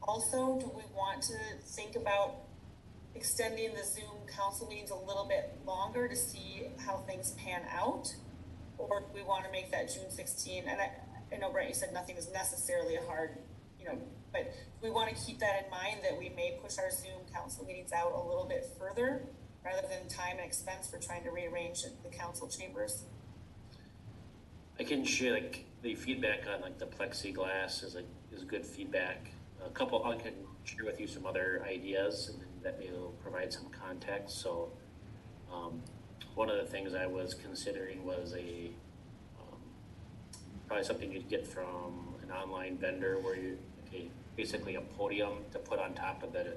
Also, do we want to think about extending the Zoom council meetings a little bit longer to see how things pan out? Or do we want to make that June 16? And I know, Brent, you said nothing is necessarily a hard, but we want to keep that in mind, that we may push our Zoom council meetings out a little bit further rather than time and expense for trying to rearrange the council chambers. I can share the feedback on the plexiglass is good feedback. I can share with you some other ideas, and then that may provide some context. So one of the things I was considering was probably something you'd get from an online vendor, where basically a podium to put on top of the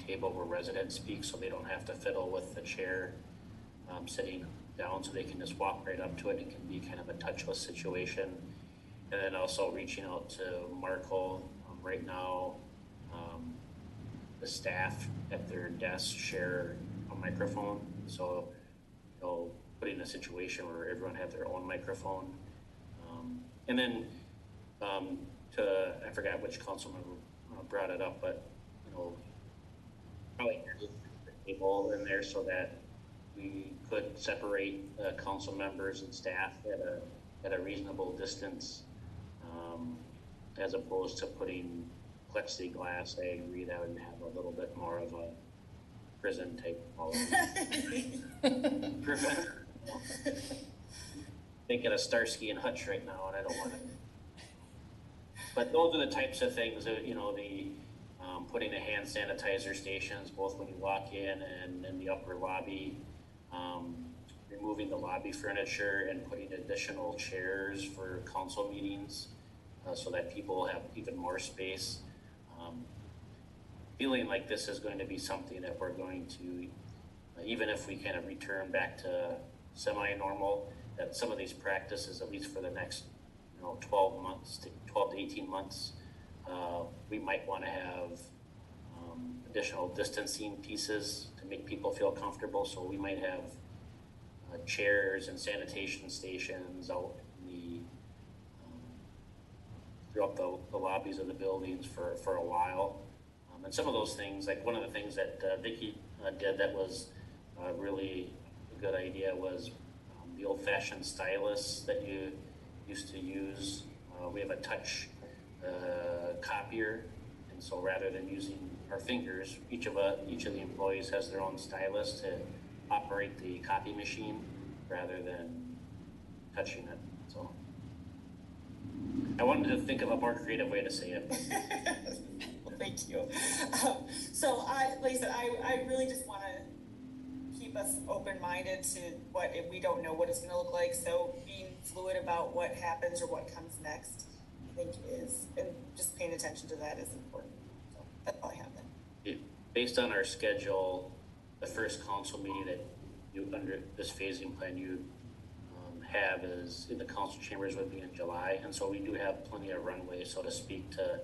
table where residents speak, so they don't have to fiddle with the chair sitting down, so they can just walk right up to it. It can be kind of a touchless situation. And then also reaching out to Marco. Right now, the staff at their desk share a microphone, so putting a situation where everyone had their own microphone. And then I forgot which council member brought it up, but probably a table in there so that we could separate council members and staff at a reasonable distance, as opposed to putting plexiglass. I agree that would have a little bit more of a prison type policy. Thinking of Starsky and Hutch right now, and I don't want to. But those are the types of things that the putting the hand sanitizer stations, both when you walk in and in the upper lobby, removing the lobby furniture and putting additional chairs for council meetings so that people have even more space. Feeling like this is going to be something that we're going to, even if we kind of return back to semi-normal, that some of these practices, at least for the next 12 to 18 months, we might want to have additional distancing pieces to make people feel comfortable. So we might have chairs and sanitation stations out in the throughout the lobbies of the buildings for a while. And some of those things, like one of the things that Vicki did that was really a good idea was the old-fashioned stylus that you used to use. We have a touch copier, and so rather than using our fingers, each of the employees has their own stylus to operate the copy machine rather than touching it. So I wanted to think of a more creative way to say it. Thank you. So like I said, I really just want to keep us open-minded to what, if we don't know what it's going to look like. So being fluid about what happens or what comes next, I think is, and just paying attention to that is important. So that's all I have then. Based on our schedule, the first council meeting that you, under this phasing plan, you have is in the council chambers would be in July. And so we do have plenty of runway, so to speak, to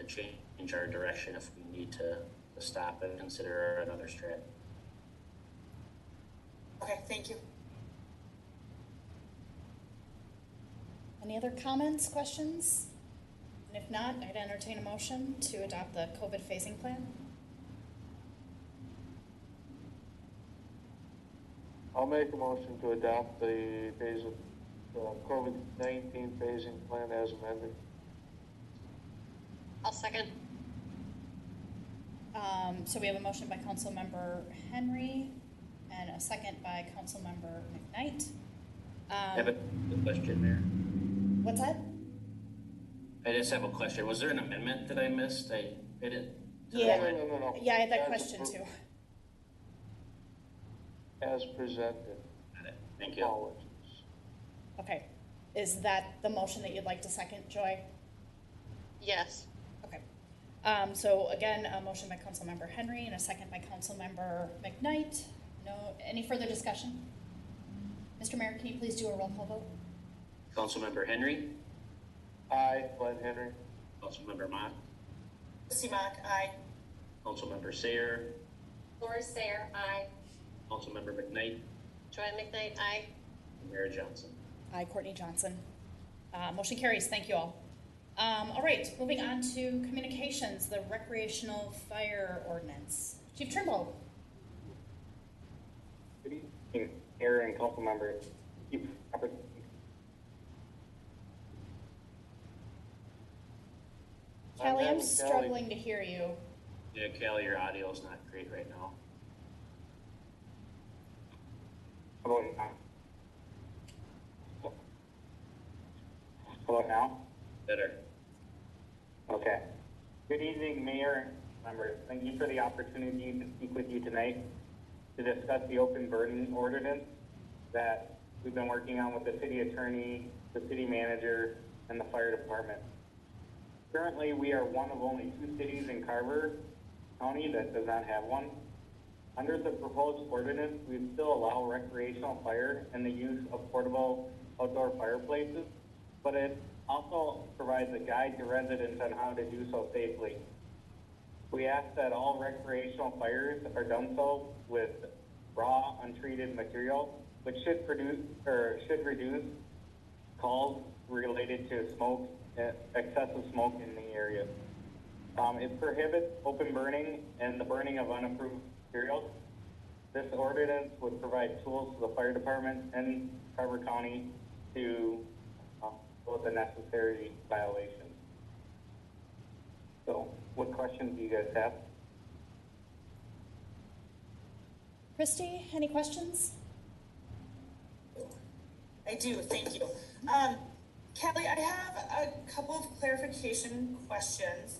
change our direction if we need to stop and consider another strat. Okay, thank you. Any other comments, questions? And if not, I'd entertain a motion to adopt the COVID phasing plan. I'll make a motion to adopt the COVID-19 phasing plan as amended. I'll second. So we have a motion by Council Member Henry and a second by Council Member McKnight. I have a question there. What's that? I just have a question. Was there an amendment that I missed? I didn't. Yeah. No. Yeah, I had that question too. As presented. Got it. Thank you. Apologies. Okay. Is that the motion that you'd like to second, Joy? Yes. Okay. So again, a motion by Councilmember Henry and a second by Councilmember McKnight. No, any further discussion? Mr. Mayor, can you please do a roll call vote? Councilmember Henry. Aye. Glenn Henry. Councilmember Mott. Chrissy Mock, aye. Councilmember Sayer. Lori Sayer, aye. Councilmember McKnight. Joy McKnight, aye. And Mayor Johnson. Aye, Courtney Johnson. Motion carries. Thank you all. All right, moving on to communications, the recreational fire ordinance. Chief Trimble. Good evening, Mayor and council members. Kelly, I'm struggling to hear you. Yeah, Kelly, your audio is not great right now. How about now? How about now? Better. Okay. Good evening, Mayor and members. Thank you for the opportunity to speak with you tonight to discuss the open burning ordinance that we've been working on with the city attorney, the city manager, and the fire department. Currently, we are one of only 2 cities in Carver County that does not have one. Under the proposed ordinance, we still allow recreational fire and the use of portable outdoor fireplaces, but it also provides a guide to residents on how to do so safely. We ask that all recreational fires are done so with raw, untreated material, which should reduce calls related to smoke, excessive smoke in the area. It prohibits open burning and the burning of unapproved materials. This ordinance would provide tools to the fire department and Carver County to with the necessary violations. So, what questions do you guys have? Christy, any questions? I do, thank you. Kelly, I have a couple of clarification questions.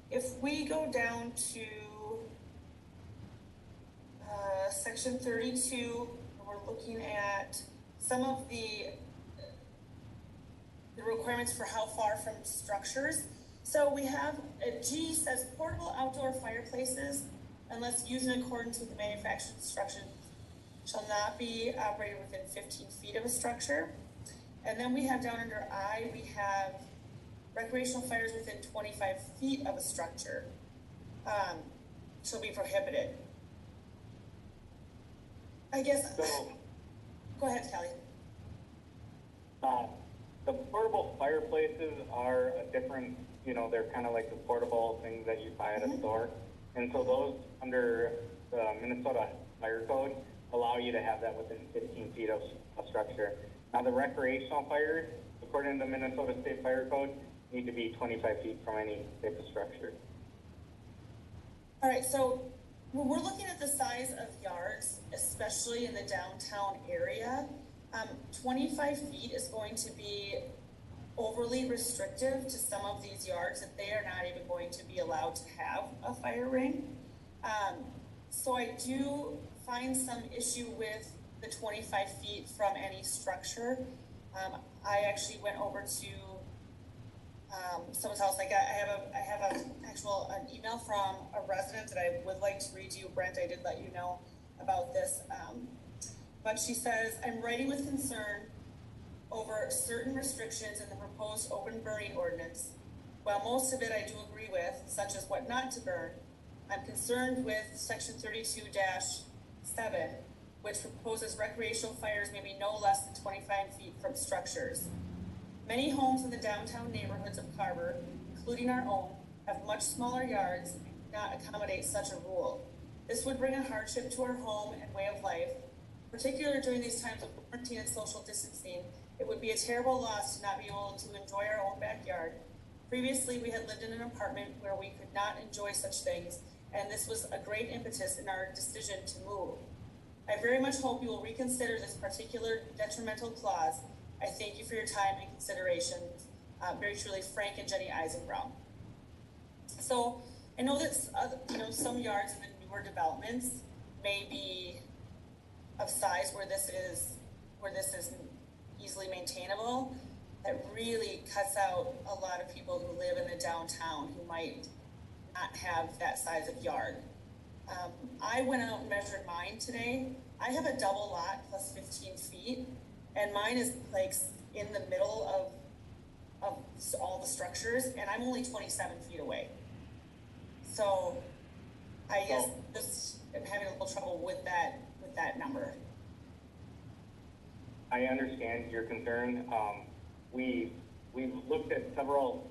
if we go down to section 32, we're looking at some of the requirements for how far from structures. So we have a G says portable outdoor fireplaces, unless used in accordance with the manufactured instructions, shall not be operated within 15 feet of a structure. And then we have down under I, we have recreational fires within 25 feet of a structure shall be prohibited. I guess, So, go ahead, Kelly. the portable fireplaces are a different, they're kind of like the portable things that you buy at a store. And so those under the Minnesota Fire Code allow you to have that within 15 feet of a structure. Now the recreational fires, according to the Minnesota State Fire Code, need to be 25 feet from any type of structure. All right, so when we're looking at the size of yards, especially in the downtown area, 25 feet is going to be overly restrictive to some of these yards that they are not even going to be allowed to have a fire ring. So I do find some issue with the 25 feet from any structure. I actually went over to someone's house. I have an email from a resident that I would like to read to you. Brent, I did let you know about this. But she says, I'm writing with concern over certain restrictions in the proposed open burning ordinance. While most of it I do agree with, such as what not to burn, I'm concerned with section 32-7, which proposes recreational fires may be no less than 25 feet from structures. Many homes in the downtown neighborhoods of Carver, including our own, have much smaller yards and cannot accommodate such a rule. This would bring a hardship to our home and way of life, particularly during these times of quarantine and social distancing. It would be a terrible loss to not be able to enjoy our own backyard. Previously, we had lived in an apartment where we could not enjoy such things, and this was a great impetus in our decision to move. I very much hope you will reconsider this particular detrimental clause. I thank you for your time and consideration. Very truly, Frank and Jenny Eisenbrown. So I know that some yards in the newer developments may be of size where this is easily maintainable. That really cuts out a lot of people who live in the downtown who might not have that size of yard. I went out and measured mine today. I have a double lot plus 15 feet, and mine is like in the middle of all the structures, and I'm only 27 feet away. So I guess just am having a little trouble with that number. I understand your concern. We've looked at several,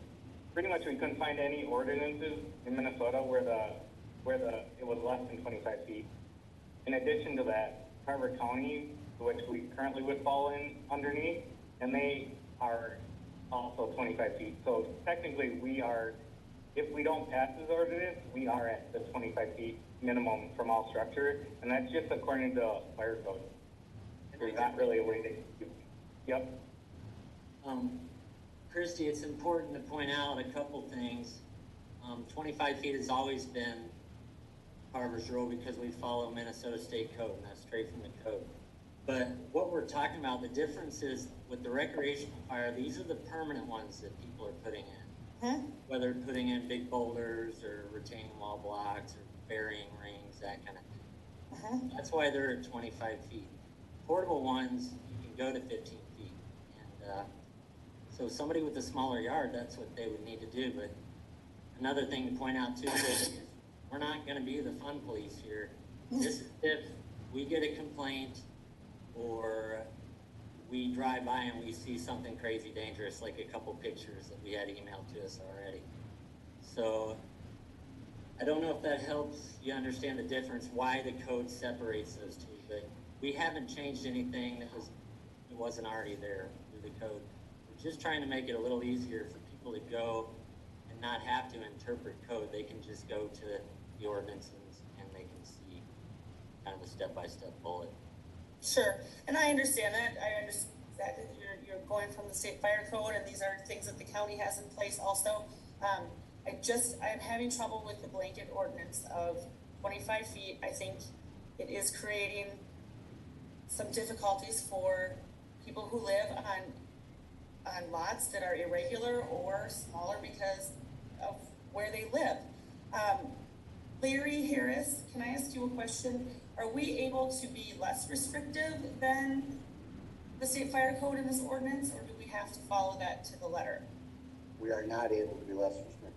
pretty much we couldn't find any ordinances in Minnesota where it was less than 25 feet. In addition to that, Carver County, which we currently would fall in underneath, and they are also 25 feet. So technically if we don't pass this ordinance, we are at the 25 feet minimum from all structure, and that's just according to fire code. There's not really a way to do. Yep. Christy, it's important to point out a couple things. 25 feet has always been Carver's rule because we follow Minnesota State Code, and that's straight from the code. But what we're talking about, the difference is with the recreational fire, these are the permanent ones that people are putting in. Huh? Whether putting in big boulders or retaining wall blocks or burying rings, that kind of thing. That's why they're at 25 feet. Portable ones, you can go to 15 feet. And so somebody with a smaller yard, that's what they would need to do. But another thing to point out too is we're not going to be the fun police here. This is if we get a complaint or we drive by and we see something crazy dangerous, like a couple pictures that we had emailed to us already. So I don't know if that helps you understand the difference, why the code separates those two, but we haven't changed anything that wasn't already there through the code. We're just trying to make it a little easier for people to go and not have to interpret code. They can just go to the ordinances and they can see kind of a step-by-step bullet. Sure, and I understand that. I understand that you're going from the state fire code, and these are things that the county has in place also. I'm having trouble with the blanket ordinance of 25 feet. I think it is creating some difficulties for people who live on lots that are irregular or smaller because of where they live. Larry Harris, can I ask you a question? Are we able to be less restrictive than the state fire code in this ordinance, or do we have to follow that to the letter? We are not able to be less restrictive.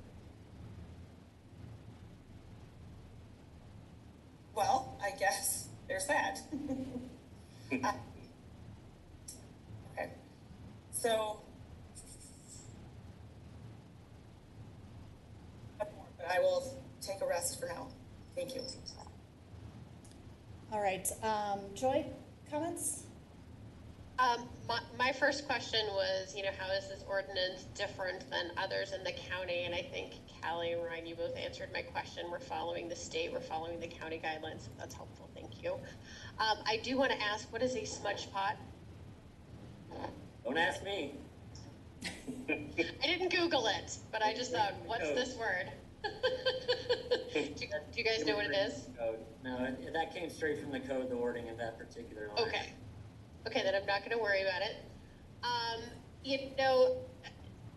Well, I guess there's that. Okay, so but I will take a rest for now. Thank you. All right, Joy, comments? My first question was, how is this ordinance different than others in the county? And I think Callie and Ryan, you both answered my question. We're following the state, we're following the county guidelines. That's helpful, thank you. I do want to ask, what is a smudge pot? Don't ask me. I didn't Google it, but I just thought, what's this word? do you guys know what it is? No, that came straight from the code, the wording of that particular line. Okay, then I'm not going to worry about it.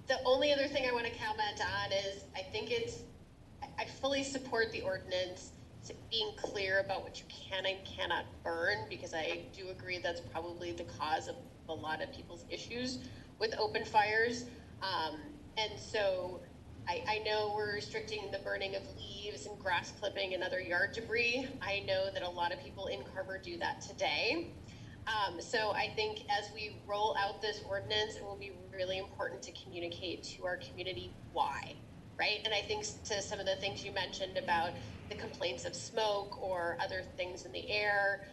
The only other thing I want to comment on is I fully support the ordinance being clear about what you can and cannot burn, because I do agree that's probably the cause of a lot of people's issues with open fires. And so I know we're restricting the burning of leaves and grass clipping and other yard debris. I know that a lot of people in Carver do that today. So I think as we roll out this ordinance, it will be really important to communicate to our community why, right? And I think to some of the things you mentioned about the complaints of smoke or other things in the air,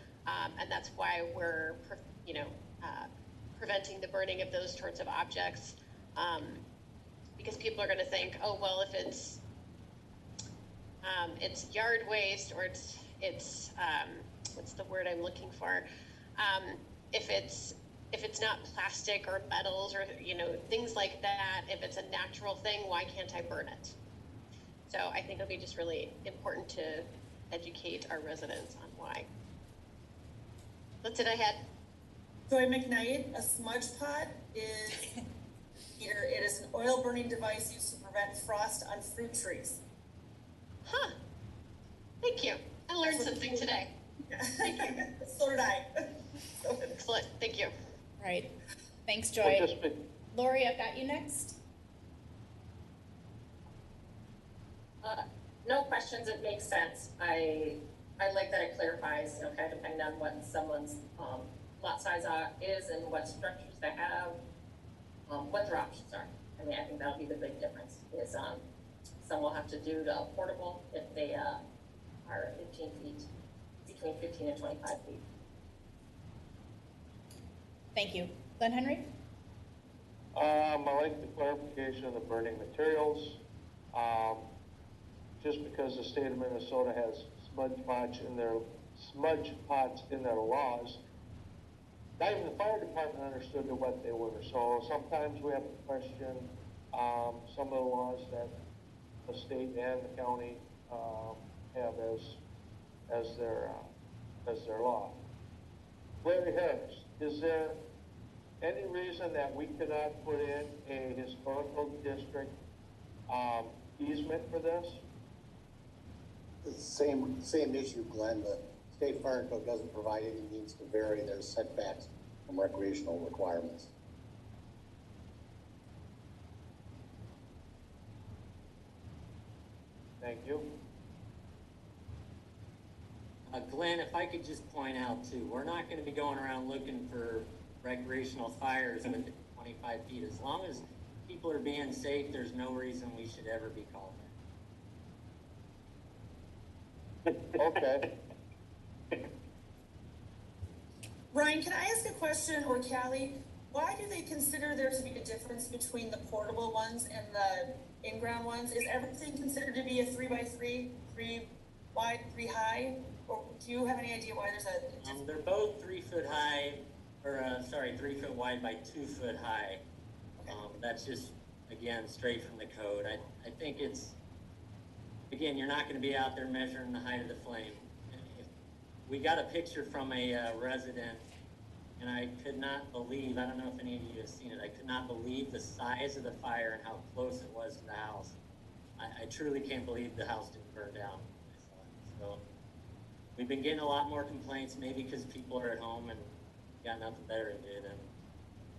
and that's why we're, preventing the burning of those sorts of objects, because people are going to think, oh, well, if it's yard waste, or it's what's the word I'm looking for? If it's not plastic or metals or things like that, if it's a natural thing, why can't I burn it? So I think it'll be just really important to educate our residents on why. That's it I had. Joy McKnight, a smudge pot is it is an oil burning device used to prevent frost on fruit trees. Huh. Thank you. I learned something today. Thank you. So did I. Excellent. Thank you. All right. Thanks, Joy. Lori, I've got you next. No questions. It makes sense. I like that it clarifies, kind of depending on what someone's lot size is and what structures they have, what their options are. I mean, I think that'll be the big difference. Is some will have to do the portable if they are 15 feet, between 15 and 25 feet. Thank you. Glenn Henry? I like the clarification of the burning materials. Just because the state of Minnesota has smudge pots in their laws, not even the fire department understood what they were. So sometimes we have to question some of the laws that the state and the county have as their law. Larry Harris, is there any reason that we cannot put in a historical district easement for this? It's the same issue, Glenn. The state fire code doesn't provide any means to vary their setbacks from recreational requirements. Thank you. Glenn, if I could just point out too, we're not going to be going around looking for recreational fires within 25 feet. As long as people are being safe, there's no reason we should ever be called that. Okay. Ryan, can I ask a question, or Callie? Why do they consider there to be a difference between the portable ones and the in-ground ones? Is everything considered to be a 3x3, 3 wide, 3 high? Or do you have any idea why there's a difference? They're both 3 foot high, or 3 foot wide by 2 foot high. Okay. That's just again, straight from the code. I think it's, again, you're not going to be out there measuring the height of the flame. We got a picture from a resident, and I could not believe, I don't know if any of you have seen it, I could not believe the size of the fire and how close it was to the house. I truly can't believe the house didn't burn down. So we've been getting a lot more complaints, maybe because people are at home and got nothing better to do than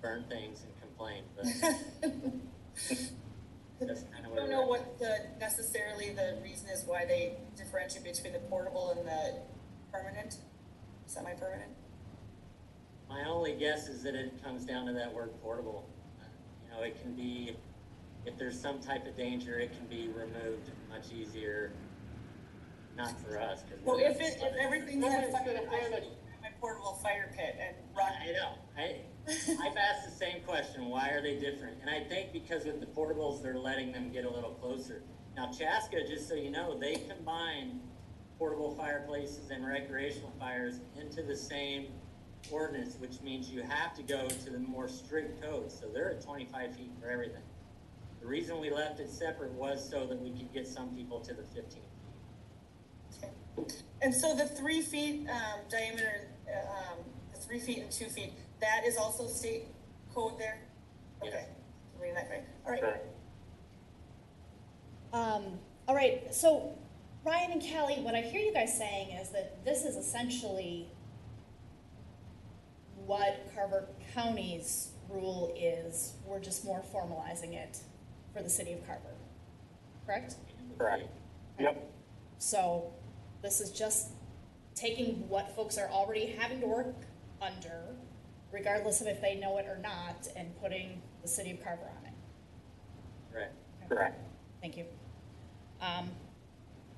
burn things and complain. But that's kind of I don't know what necessarily the reason is why they differentiate between the portable and the permanent, semi-permanent. My only guess is that it comes down to that word portable. You know, it can be, if there's some type of danger, it can be removed much easier. Not for us. Well, if everything's at fire, I would my portable fire pit and run. I know. I've asked the same question. Why are they different? And I think because with the portables, they're letting them get a little closer. Now, Chaska, just so you know, they combine portable fireplaces and recreational fires into the same ordinance, which means you have to go to the more strict codes. So they're at 25 feet for everything. The reason we left it separate was so that we could get some people to the 15 feet. Okay. And so the 3 feet diameter, the 3 feet and 2 feet, that is also state code there? Okay. Yes. Reading that right. All right. Sure. All right, so Ryan and Callie, what I hear you guys saying is that this is essentially what Carver County's rule is. We're just more formalizing it for the city of Carver, correct? Correct. Yep. So this is just taking what folks are already having to work under, regardless of if they know it or not, and putting the city of Carver on it. Correct. Okay. Correct. Thank you.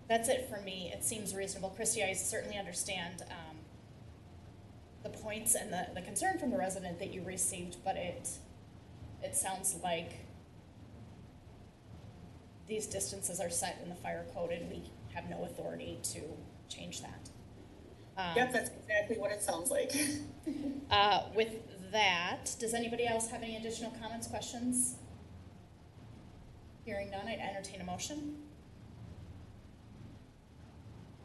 That's it for me. It seems reasonable. Christy, I certainly understand the points and the concern from the resident that you received, but it sounds like these distances are set in the fire code and we have no authority to change that. Yep, that's exactly what it sounds like. With that, does anybody else have any additional comments, questions? Hearing none, I'd entertain a motion.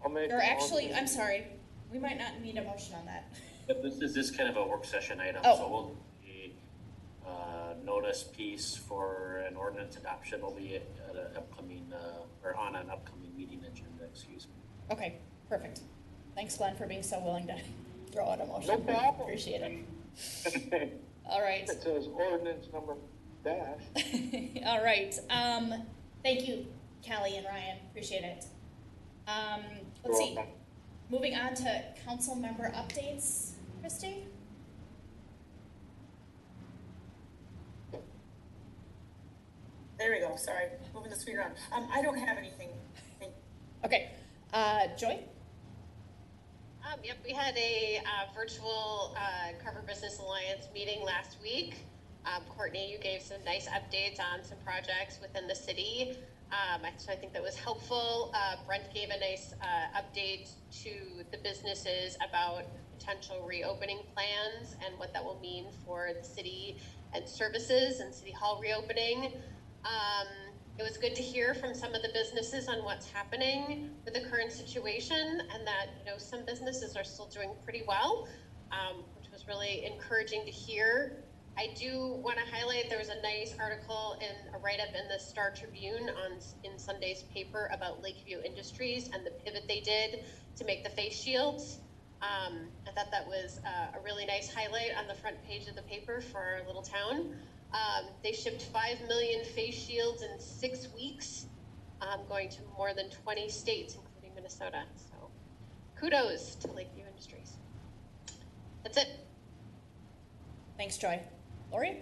I'll make Or a actually, motion. I'm sorry, we might not need a motion on that. But this is kind of a work session item, Oh. so we'll be, notice piece for an ordinance adoption will be at an upcoming, or on an upcoming meeting agenda, excuse me. Okay, perfect. Thanks, Glenn, for being so willing to throw out a motion. No problem. Appreciate it. All right. It says ordinance number dash. All right. Thank you, Callie and Ryan. Appreciate it. Let's see. Moving on to council member updates. Christy? There we go. Sorry, moving the screen around. I don't have anything. Okay. Joy? Yep, we had a virtual Carver Business Alliance meeting last week. Courtney, you gave some nice updates on some projects within the city. So I think that was helpful. Brent gave a nice update to the businesses about potential reopening plans and what that will mean for the city and services and City Hall reopening. It was good to hear from some of the businesses on what's happening with the current situation, and that, you know, some businesses are still doing pretty well, which was really encouraging to hear. I do want to highlight there was a nice article in a write-up in the Star Tribune in Sunday's paper about Lakeview Industries and the pivot they did to make the face shields. I thought that was a really nice highlight on the front page of the paper for our little town. They shipped 5 million face shields in 6 weeks, going to more than 20 states, including Minnesota. So kudos to Lakeview Industries. That's it. Thanks, Joy. Lori?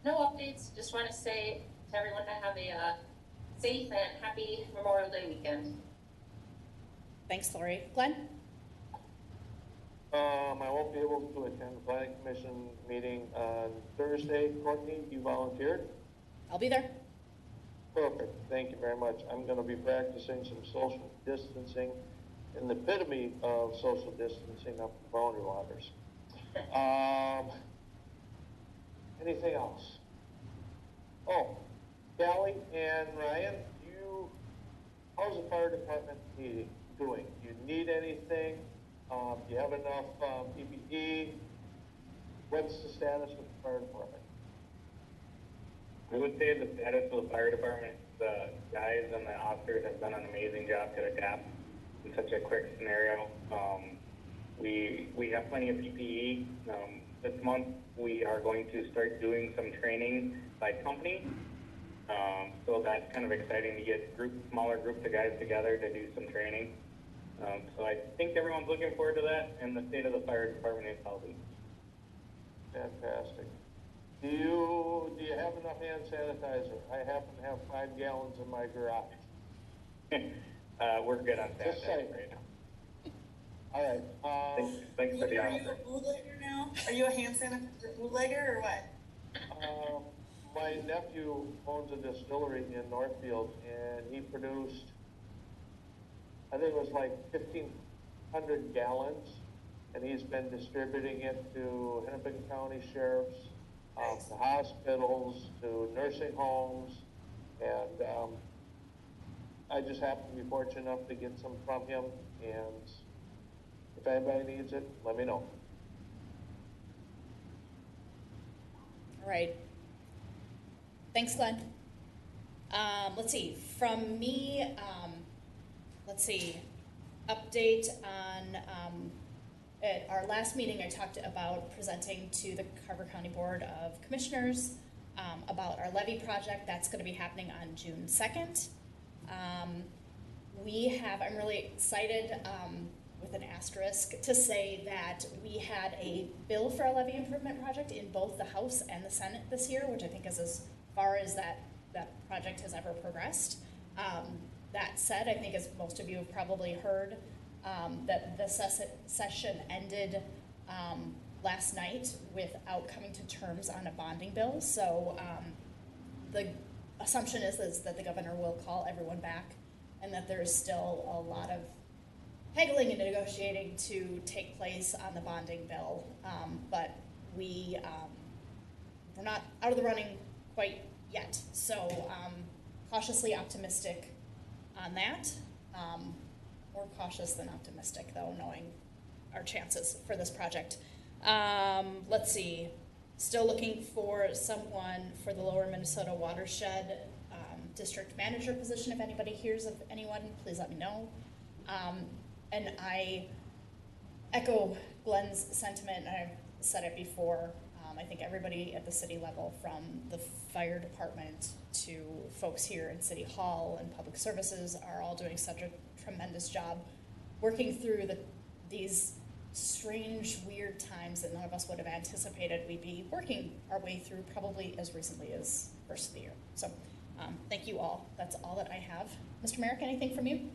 No updates, just want to say to everyone to have a safe and happy Memorial Day weekend. Thanks, Lori. Glenn? I won't be able to attend the planning commission meeting on Thursday. Courtney, you volunteered? I'll be there. Perfect, thank you very much. I'm gonna be practicing some social distancing in the epitome of social distancing up the Boundary Waters. Anything else? Oh, Callie and Ryan, how's the fire department doing? Do you need anything? Do you have enough, PPE? What's the status of the fire department? I would say the status of the fire department, the guys and the officers have done an amazing job to adapt in such a quick scenario. We have plenty of PPE. This month, we are going to start doing some training by company. So that's kind of exciting to get smaller groups of guys together to do some training. So I think everyone's looking forward to that, and the state of the fire department is healthy. Fantastic. Do you have enough hand sanitizer? I happen to have 5 gallons in my garage. We're good on that Just saying. right now. All right. Thanks for the Are you offer. a bootlegger now? Are you a hand sanitizer bootlegger or what? My nephew owns a distillery in Northfield, and he produced, I think it was like 1,500 gallons, and he's been distributing it to Hennepin County sheriffs, to hospitals, to nursing homes, and I just happened to be fortunate enough to get some from him, and if anybody needs it, let me know. All right. Thanks, Glenn. Let's see, from me, update on, at our last meeting, I talked about presenting to the Carver County Board of Commissioners about our levy project. That's going to be happening on June 2nd. I'm really excited, with an asterisk, to say that we had a bill for a levy improvement project in both the House and the Senate this year, which I think is as far as that project has ever progressed. That said, I think as most of you have probably heard, that the session ended last night without coming to terms on a bonding bill. So the assumption is that the governor will call everyone back, and that there's still a lot of haggling and negotiating to take place on the bonding bill. But we're not out of the running quite yet. So cautiously optimistic on that. More cautious than optimistic, though, knowing our chances for this project. Let's see. Still looking for someone for the Lower Minnesota Watershed District Manager position. If anybody hears of anyone, please let me know. And I echo Glenn's sentiment, and I've said it before. I think everybody at the city level, from the fire department to folks here in City Hall and public services, are all doing such a tremendous job working through these strange, weird times that none of us would have anticipated we'd be working our way through probably as recently as first of the year. So thank you all. That's all that I have. Mr. Merrick, anything from you?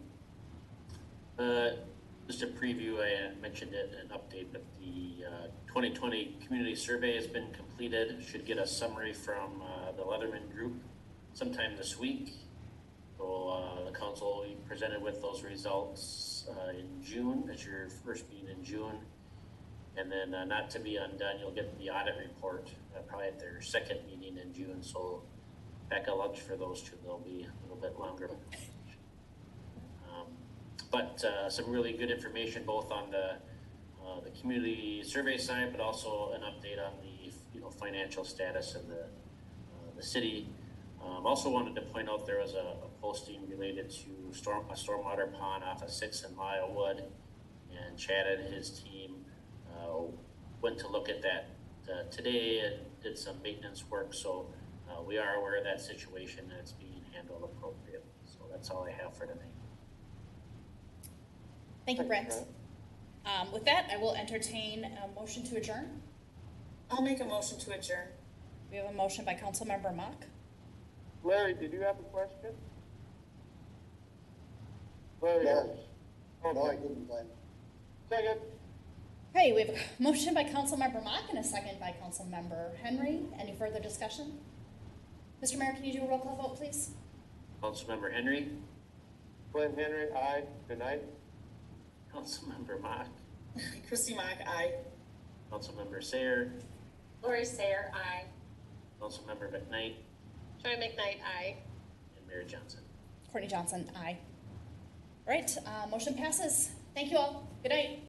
Just a preview, I mentioned it in an update, but the 2020 community survey has been completed. Should get a summary from the Leatherman Group sometime this week. So the council will be presented with those results in June. That's your first meeting in June. And then not to be undone, you'll get the audit report probably at their second meeting in June. So pack a lunch for those two. They'll be a little bit longer. But some really good information both on the community survey side, but also an update on the financial status of the city. Also wanted to point out there was a posting related to a stormwater pond off of 6th and Lylewood, and Chad and his team went to look at that today and did some maintenance work. So we are aware of that situation and it's being handled appropriately. So that's all I have for tonight. Thank you, Brent. With that, I will entertain a motion to adjourn. I'll make a motion to adjourn. We have a motion by Councilmember Mock. Larry, did you have a question? Larry, No. yes. No, I Okay. didn't, Glenn. Second. Okay, we have a motion by Councilmember Mock and a second by Councilmember Henry. Any further discussion? Mr. Mayor, can you do a roll call vote, please? Councilmember Henry. Glenn Henry, aye. Good night. Councilmember Mock. Christy Mock, aye. Councilmember Sayer. Lori Sayer, aye. Councilmember McKnight. Joy McKnight, aye. And Mayor Johnson. Courtney Johnson, aye. All right, motion passes. Thank you all. Good night.